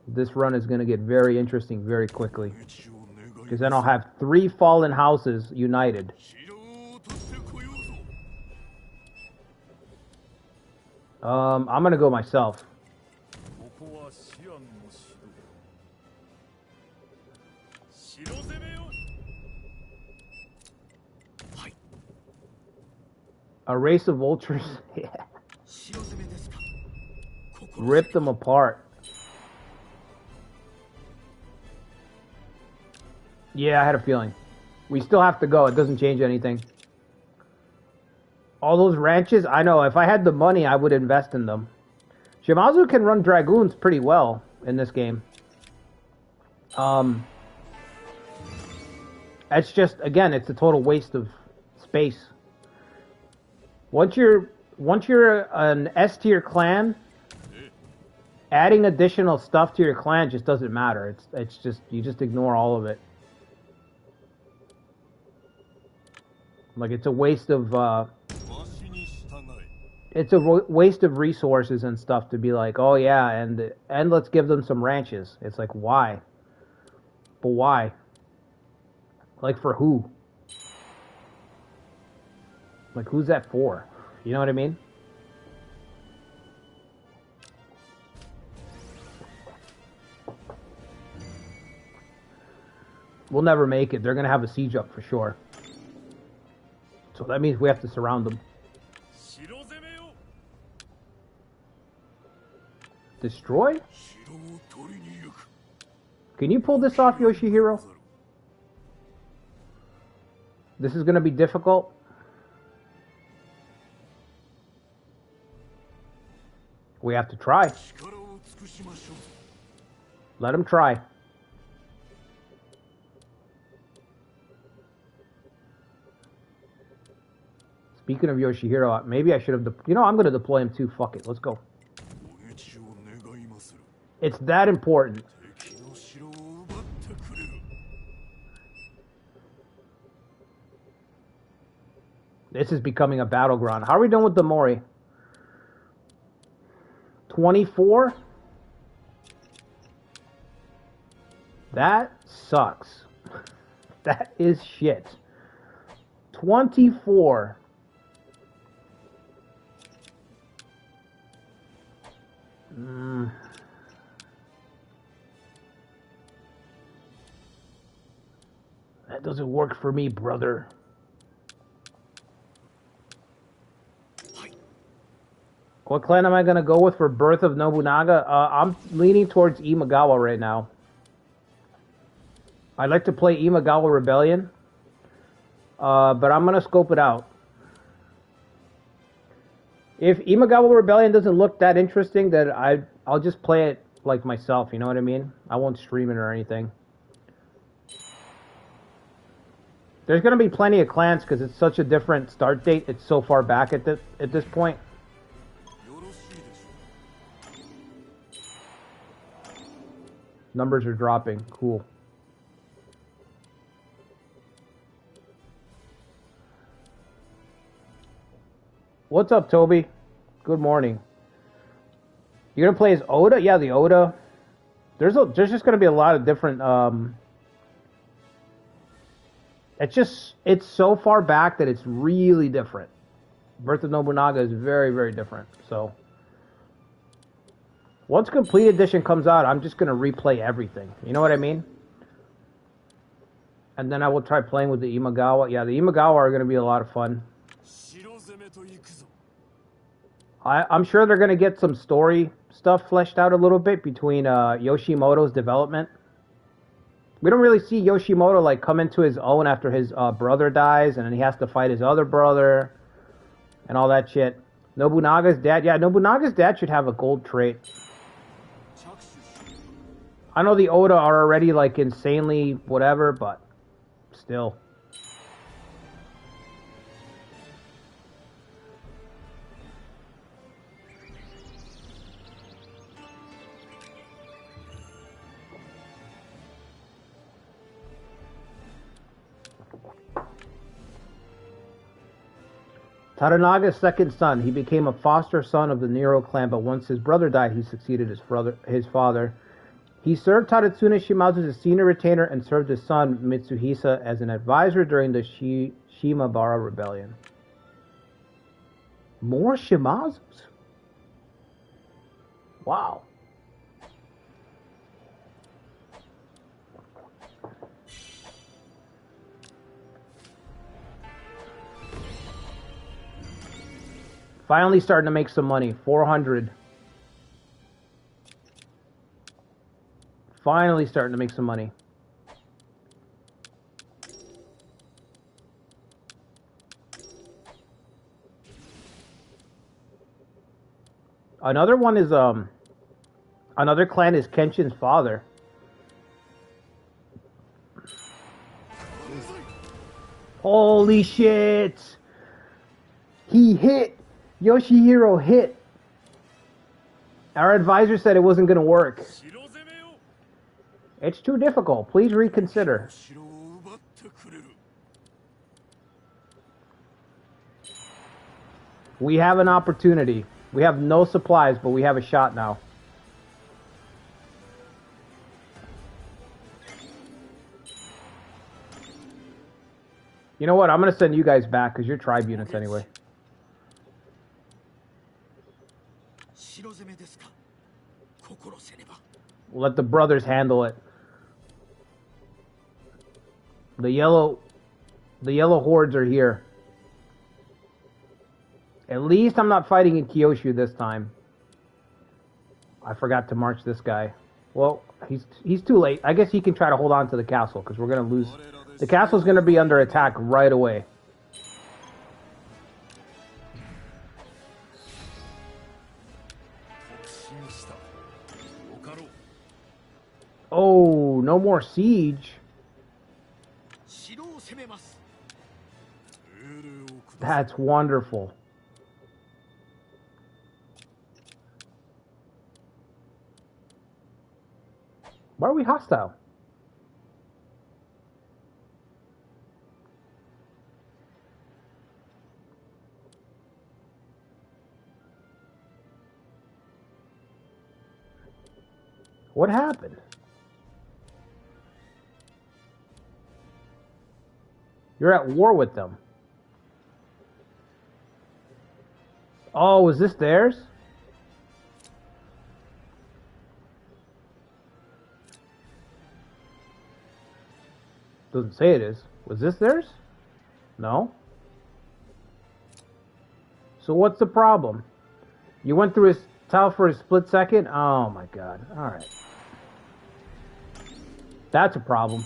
This run is going to get very interesting very quickly. Because then I'll have 3 fallen houses united. I'm going to go myself. A race of vultures. Yeah. Rip them apart. Yeah, I had a feeling. We still have to go. It doesn't change anything. All those ranches, I know. If I had the money, I would invest in them. Shimazu can run dragoons pretty well in this game. It's just, again, it's a total waste of space. Once you're an S tier clan, adding additional stuff to your clan just doesn't matter. It's just you just ignore all of it. Like it's a waste of waste of resources and stuff to be like, oh yeah, and let's give them some ranches. It's like why? But why? Like for who? Like who's that for? You know what I mean? We'll never make it. They're gonna have a siege up for sure. So that means we have to surround them. Destroy? Can you pull this off, Yoshihiro? This is gonna be difficult. We have to try. Let him try. Speaking of Yoshihiro, maybe I should have... You know, I'm going to deploy him too. Fuck it. Let's go. It's that important. This is becoming a battleground. How are we doing with the Mori? 24? That sucks. That is shit. 24. That doesn't work for me, brother. What clan am I going to go with for Birth of Nobunaga? I'm leaning towards Imagawa right now. I'd like to play Imagawa Rebellion, but I'm going to scope it out. If Imagawa Rebellion doesn't look that interesting, then I'll just play it like myself, you know what I mean? I won't stream it or anything. There's going to be plenty of clans because it's such a different start date. It's so far back at this point. Numbers are dropping. Cool. What's up, Toby? Good morning. You're gonna play as Oda? Yeah, the Oda. There's just gonna be a lot of different. It's so far back that it's really different. Birth of Nobunaga is very, very different. So once Complete Edition comes out, I'm just gonna replay everything. You know what I mean? And then I will try playing with the Imagawa. Yeah, the Imagawa are gonna be a lot of fun. I'm sure they're going to get some story stuff fleshed out a little bit between Yoshimoto's development. We don't really see Yoshimoto like come into his own after his brother dies, and then he has to fight his other brother and all that shit. Nobunaga's dad, yeah, Nobunaga's dad should have a gold trait. I know the Oda are already like insanely whatever, but still. Tadanaga's second son, he became a foster son of the Nero clan, but once his brother died, he succeeded his father. He served Tadatsune Shimazu as a senior retainer and served his son Mitsuhisa as an advisor during the Shimabara Rebellion. More Shimazus? Wow. Finally starting to make some money. 400. Finally starting to make some money. Another one is another clan is Kenshin's father. Holy shit! He hit. Yoshihiro hit. Our advisor said it wasn't going to work. It's too difficult. Please reconsider. We have an opportunity. We have no supplies, but we have a shot now. You know what? I'm going to send you guys back because you're tribe units anyway. Let the brothers handle it. The yellow hordes are here. At least I'm not fighting in Kyushu this time. I forgot to march this guy. Well, he's too late. I guess he can try to hold on to the castle because we're going to lose. The castle's going to be under attack right away. Oh, no more siege. That's wonderful. Why are we hostile? What happened? You're at war with them. Oh, was this theirs? Doesn't say it is. Was this theirs? No. So what's the problem? You went through his tile for a split second? Oh my god. Alright. That's a problem.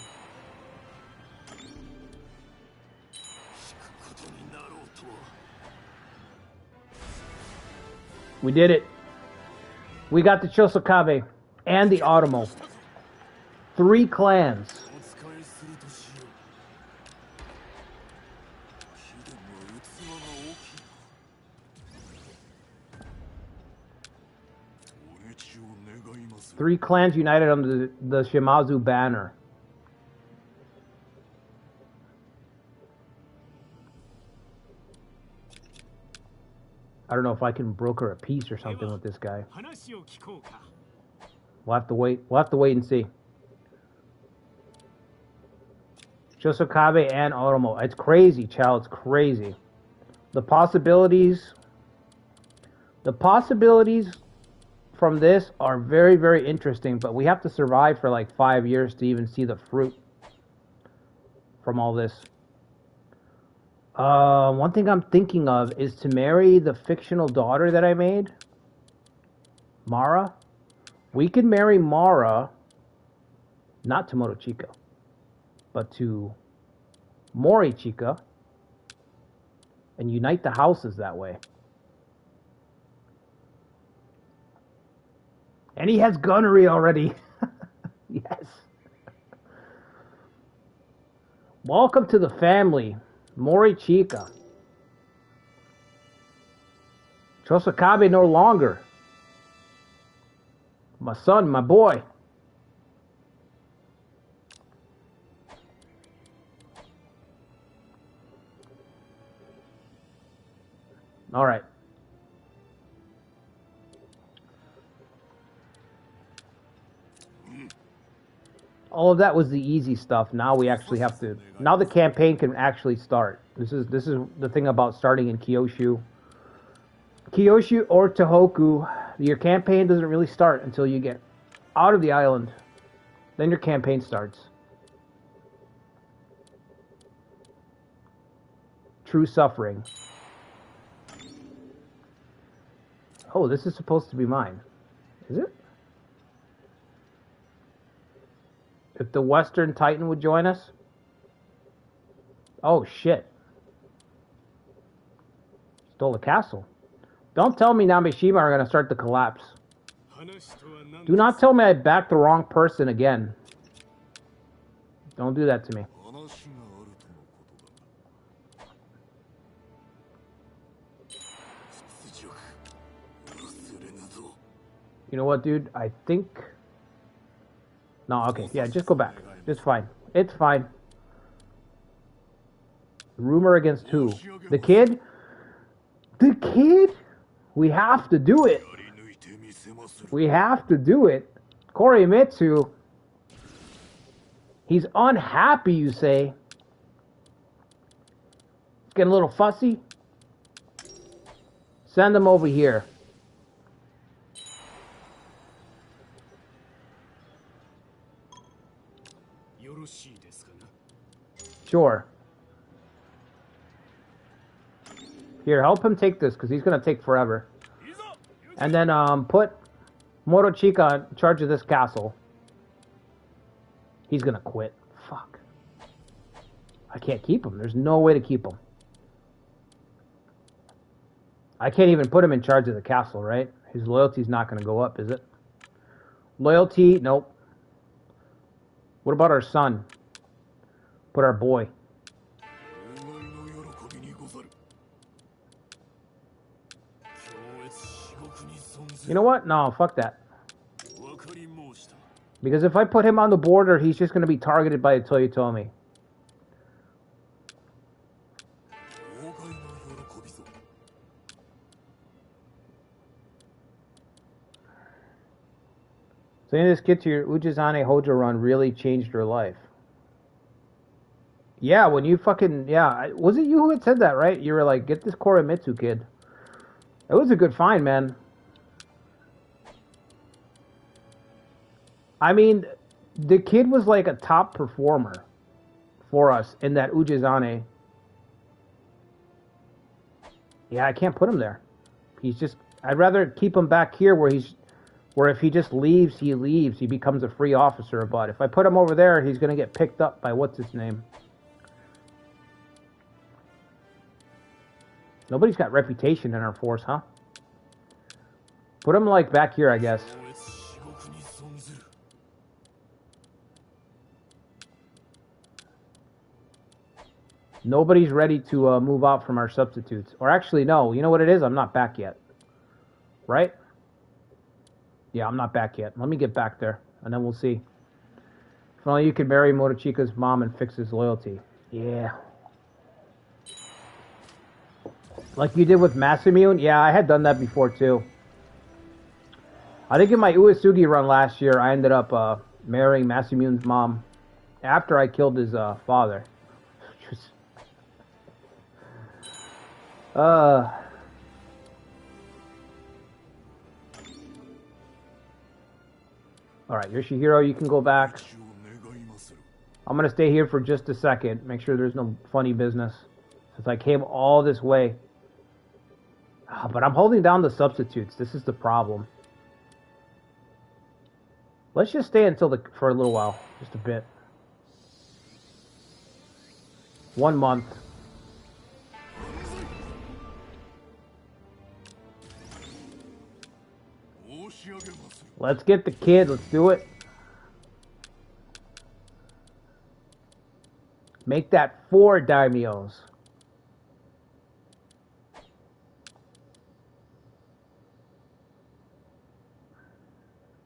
We did it. We got the Chosokabe and the Otomo. 3 clans. Three clans united under the Shimazu banner. I don't know if I can broker a peace or something with this guy. We'll have to wait. We'll have to wait and see. Chosokabe and Otomo. It's crazy, Chow. It's crazy. The possibilities from this are very, very interesting, but we have to survive for like 5 years to even see the fruit from all this. One thing I'm thinking of is to marry the fictional daughter that I made, Mara. We could marry Mara, not to Morochika, but to Morichika, and unite the houses that way. And he has gunnery already. Yes. Welcome to the family, Morichika. Chosokabe no longer. My son, my boy. All right. All of that was the easy stuff. Now we actually have to. Now the campaign can actually start. This is the thing about starting in Kyushu. Kyushu or Tohoku, your campaign doesn't really start until you get out of the island. Then your campaign starts. True suffering. Oh, this is supposed to be mine. Is it? If the Western Titan would join us? Oh, shit. Stole the castle. Don't tell me Namishima are going to start the collapse. Do not tell me I backed the wrong person again. Don't do that to me. You know what, dude? I think... No, okay. Yeah, just go back. It's fine. It's fine. Rumor against who? The kid? The kid? We have to do it. We have to do it. Korimitsu. He's unhappy, you say? He's getting a little fussy? Send him over here. Sure. Here, help him take this, because he's going to take forever. And then put Morochika in charge of this castle. He's going to quit. Fuck. I can't keep him. There's no way to keep him. I can't even put him in charge of the castle, right? His loyalty's not going to go up, is it? Loyalty, nope. What about our son? Put our boy. You know what? No, fuck that. Because if I put him on the border, he's just going to be targeted by a Toyotomi. Sending this kid to your Ujizane Hojo run really changed your life. Yeah, when you fucking... Yeah, was it you who had said that, right? You were like, get this Korimitsu kid. It was a good find, man. I mean, the kid was like a top performer for us in that Ujizane. Yeah, I can't put him there. He's just... I'd rather keep him back here where he's... Where if he just leaves, he leaves. He becomes a free officer. But if I put him over there, he's going to get picked up by what's his name. Nobody's got reputation in our force, huh? Put him like back here, I guess. Nobody's ready to move out from our substitutes. Or actually, no. You know what it is? I'm not back yet. Right? Yeah, I'm not back yet. Let me get back there, and then we'll see. If only you could marry Morochika's mom and fix his loyalty. Yeah. Like you did with Masamune? Yeah, I had done that before, too. I think in my Uesugi run last year, I ended up marrying Masamune's mom after I killed his father. Alright, Yoshihiro, you can go back. I'm going to stay here for just a second. Make sure there's no funny business. Since I came all this way. But I'm holding down the substitutes. This is the problem. Let's just stay until for a little while. Just a bit. 1 month. Let's get the kid. Let's do it. Make that 4 daimyos.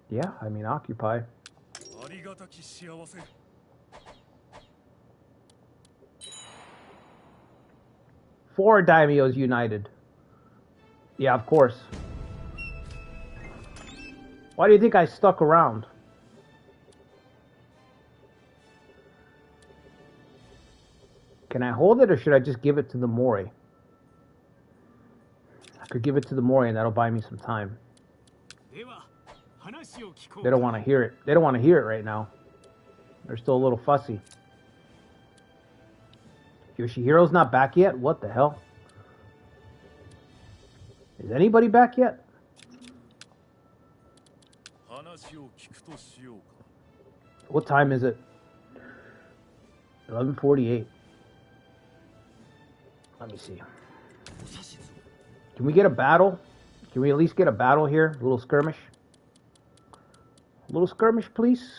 Yeah, I mean, occupy. 4 daimyos united. Yeah, of course. Why do you think I stuck around? Can I hold it, or should I just give it to the Mori? I could give it to the Mori, and that'll buy me some time. They don't want to hear it. They don't want to hear it right now. They're still a little fussy. Yoshihiro's not back yet? What the hell? Is anybody back yet? What time is it? 11:48. Let me see. Can we get a battle? Can we at least get a battle here? A little skirmish? A little skirmish, please?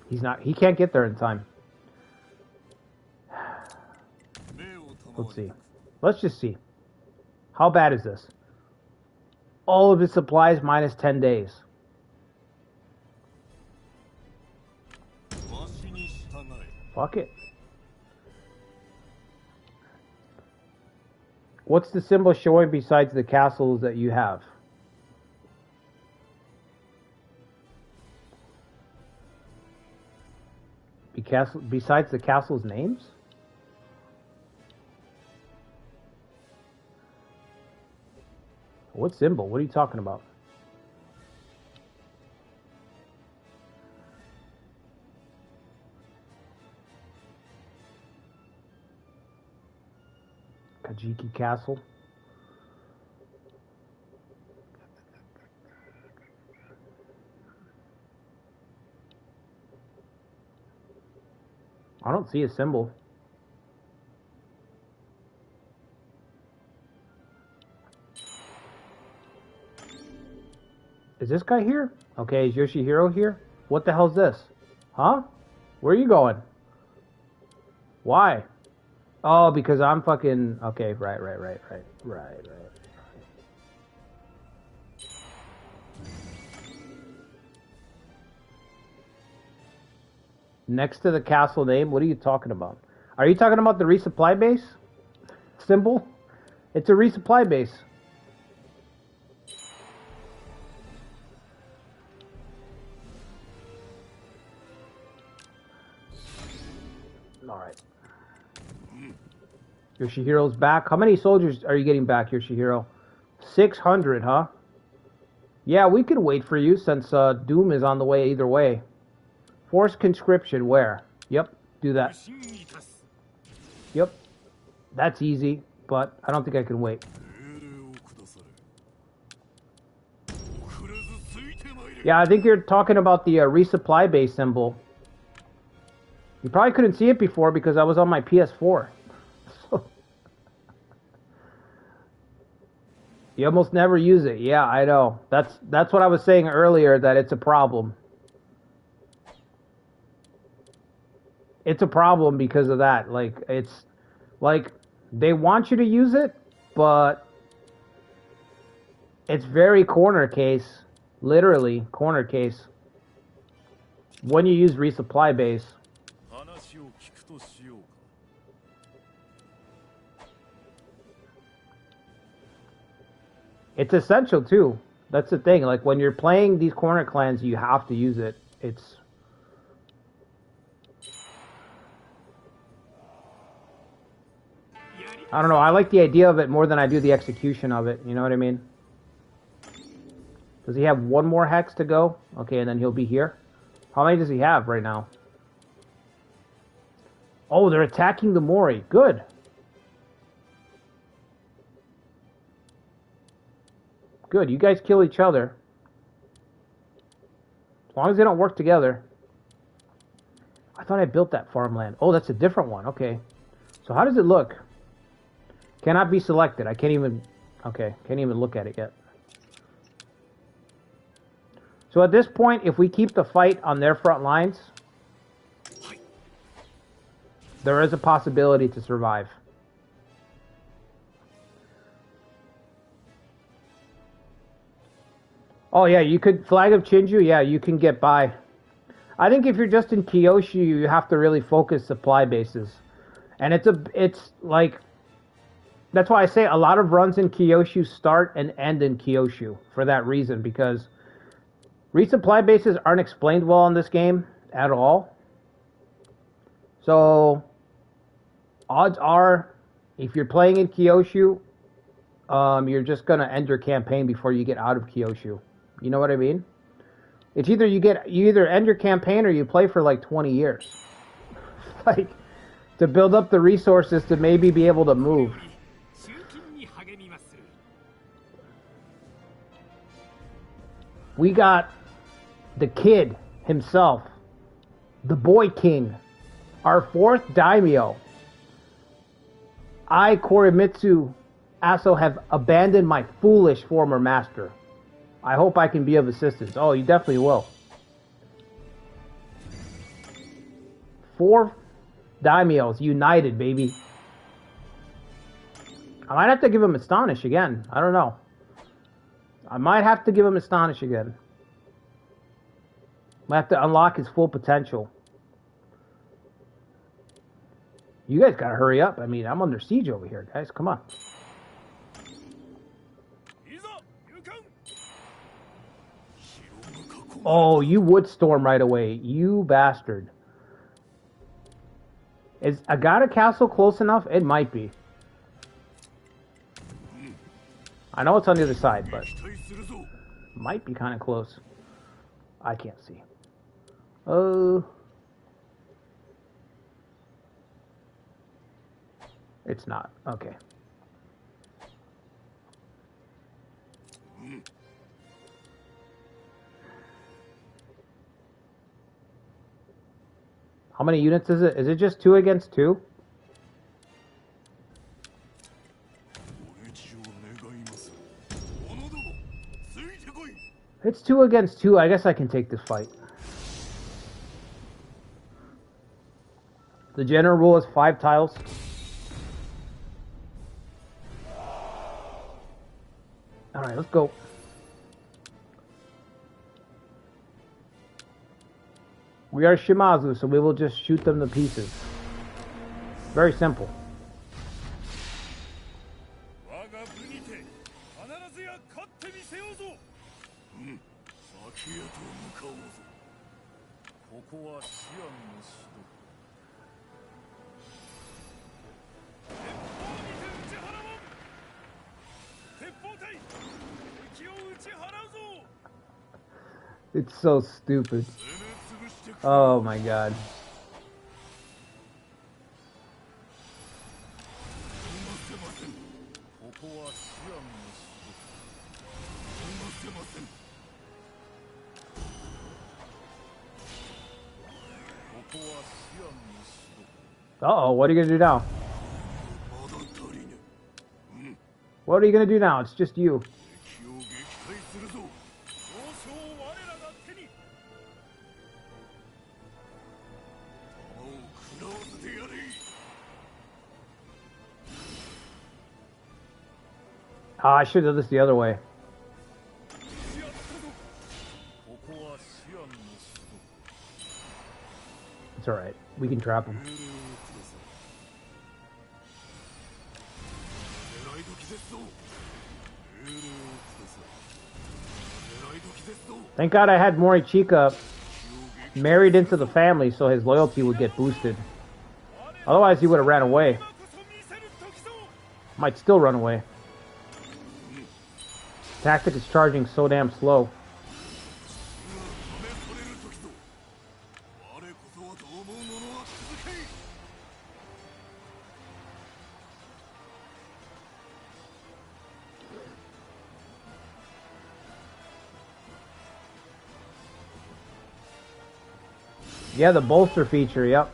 He's not. He can't get there in time. Let's see. Let's just see. How bad is this? All of his supplies minus 10 days. Fuck it. What's the symbol showing besides the castles that you have? Besides the castle's names? What symbol? What are you talking about? Kajiki Castle. I don't see a symbol. Is this guy here? Okay, is Yoshihiro here? What the hell's this? Huh? Where are you going? Why? Oh, because I'm fucking... Okay, right. Next to the castle name? What are you talking about? Are you talking about the resupply base? Symbol? It's a resupply base. Alright. Yoshihiro's back. How many soldiers are you getting back, Yoshihiro? 600, huh? Yeah, we could wait for you since Doom is on the way either way. Forced conscription, where? Yep, do that. Yep. That's easy, but I don't think I can wait. Yeah, I think you're talking about the resupply base symbol. You probably couldn't see it before because I was on my PS4. You almost never use it. Yeah, I know. That's what I was saying earlier, that it's a problem. It's a problem because of that. Like, it's like they want you to use it, but it's very corner case, literally corner case, when you use resupply base. It's essential too. That's the thing. Like when you're playing these corner clans, you have to use it. It's... I don't know. I like the idea of it more than I do the execution of it. You know what I mean? Does he have one more hex to go? Okay, and then he'll be here. How many does he have right now? Oh, they're attacking the Mori. Good. Good, you guys kill each other. As long as they don't work together. I thought I built that farmland. Oh, that's a different one. Okay. So how does it look? Cannot be selected. I can't even... Okay, can't even look at it yet. So at this point, if we keep the fight on their front lines, there is a possibility to survive. Oh yeah, you could flag of Chinju. Yeah, you can get by. I think if you're just in Kyushu, you have to really focus supply bases, and it's like that's why I say a lot of runs in Kyushu start and end in Kyushu for that reason, because resupply bases aren't explained well in this game at all. So odds are, if you're playing in Kyushu, you're just gonna end your campaign before you get out of Kyushu. You know what I mean? It's either you either end your campaign or you play for like 20 years. Like, to build up the resources to maybe be able to move. We got the kid himself, the boy king, our fourth daimyo. I, Korimitsu Aso, have abandoned my foolish former master. I hope I can be of assistance. Oh, you definitely will. 4 daimyos united, baby. I might have to give him Astonish again. I don't know. I might have to give him Astonish again. Might have to unlock his full potential. You guys gotta hurry up. I mean, I'm under siege over here, guys. Come on. Oh, you would storm right away. You bastard. Is Agata Castle close enough? It might be. I know it's on the other side, but might be kind of close. I can't see. Oh. It's not. Okay. How many units is it? Is it just 2 against 2? It's 2 against 2. I guess I can take this fight. The general rule is 5 tiles. Alright, let's go. We are Shimazu, so we will just shoot them to pieces. Very simple. It's so stupid. Oh my god. Uh-oh, what are you gonna do now? What are you gonna do now? It's just you. I should have done this the other way. It's alright. We can trap him. Thank God I had Morichika married into the family so his loyalty would get boosted. Otherwise he would have ran away. Might still run away. Tactic is charging so damn slow. Yeah, the bolster feature, yep.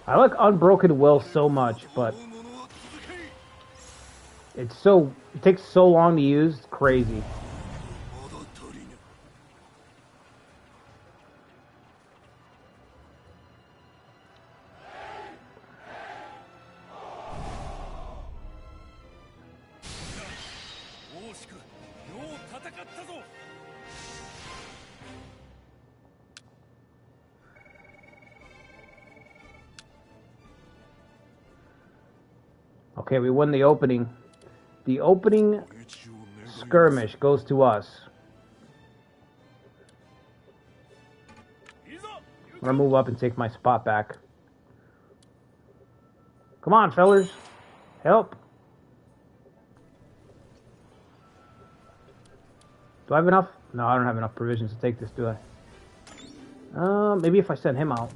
I like Unbroken Will so much, but it takes so long to use. It's crazy. Okay, we won the opening. The opening skirmish goes to us. I'm gonna move up and take my spot back. Come on, fellas. Help. Do I have enough? No, I don't have enough provisions to take this, do I? Maybe if I send him out.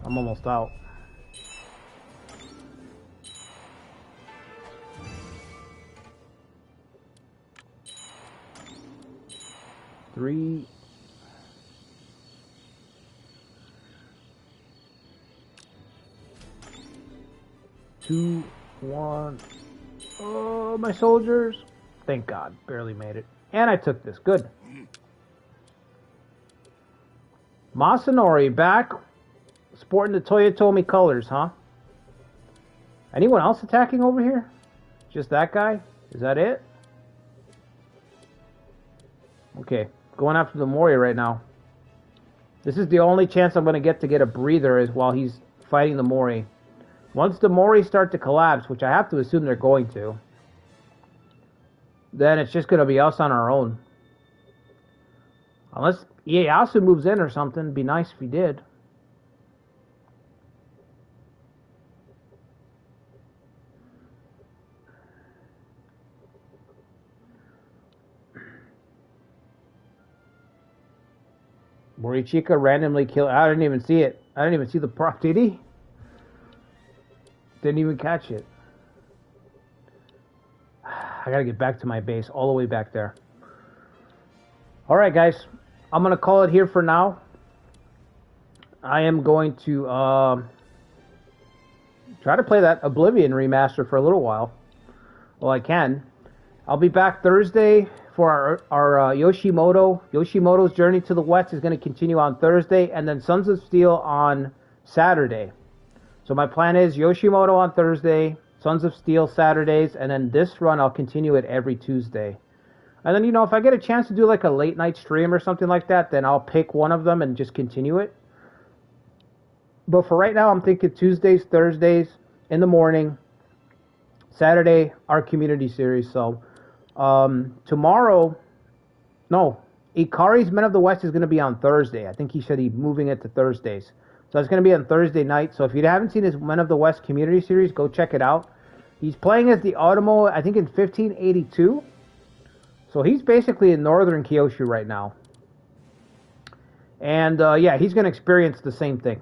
I'm almost out. Three. Two, one. Oh, my soldiers. Thank God. Barely made it. And I took this. Good. Masanori back. Sporting the Toyotomi colors, huh? Anyone else attacking over here? Just that guy? Is that it? Okay. Going after the Mori right now. This is the only chance I'm going to get a breather is while he's fighting the Mori. Once the Mori start to collapse, which I have to assume they're going to, then it's just going to be us on our own. Unless Ieyasu moves in or something, it'd be nice if he did. Morichika randomly killed. I didn't even see it. I didn't even see the prop. Did he? Didn't even catch it. I gotta get back to my base, all the way back there. Alright, guys. I'm gonna call it here for now. I am going to try to play that Oblivion remaster for a little while. Well, I can. I'll be back Thursday for our Yoshimoto. Yoshimoto's Journey to the West is going to continue on Thursday, and then Sons of Steel on Saturday. So my plan is Yoshimoto on Thursday, Sons of Steel Saturdays, and then this run I'll continue it every Tuesday. And then, you know, if I get a chance to do like a late night stream or something like that, then I'll pick one of them and just continue it. But for right now, I'm thinking Tuesdays, Thursdays in the morning, Saturday, our community series. So tomorrow, no, Ikari's Men of the West is going to be on Thursday. I think he said he's moving it to Thursdays. So it's going to be on Thursday night. So if you haven't seen his Men of the West community series, go check it out. He's playing as the Automo, I think in 1582. So he's basically in northern Kyushu right now. And yeah, he's going to experience the same thing.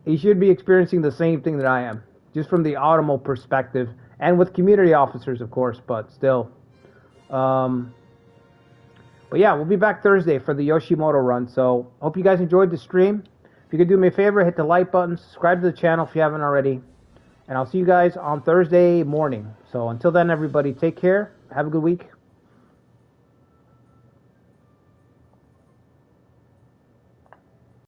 He should be experiencing the same thing that I am, just from the Automo perspective, and with community officers, of course, but still. But yeah, we'll be back Thursday for the Yoshimoto run, so hope you guys enjoyed the stream. If you could do me a favor, hit the like button, subscribe to the channel if you haven't already, and I'll see you guys on Thursday morning. So until then, everybody, take care, have a good week.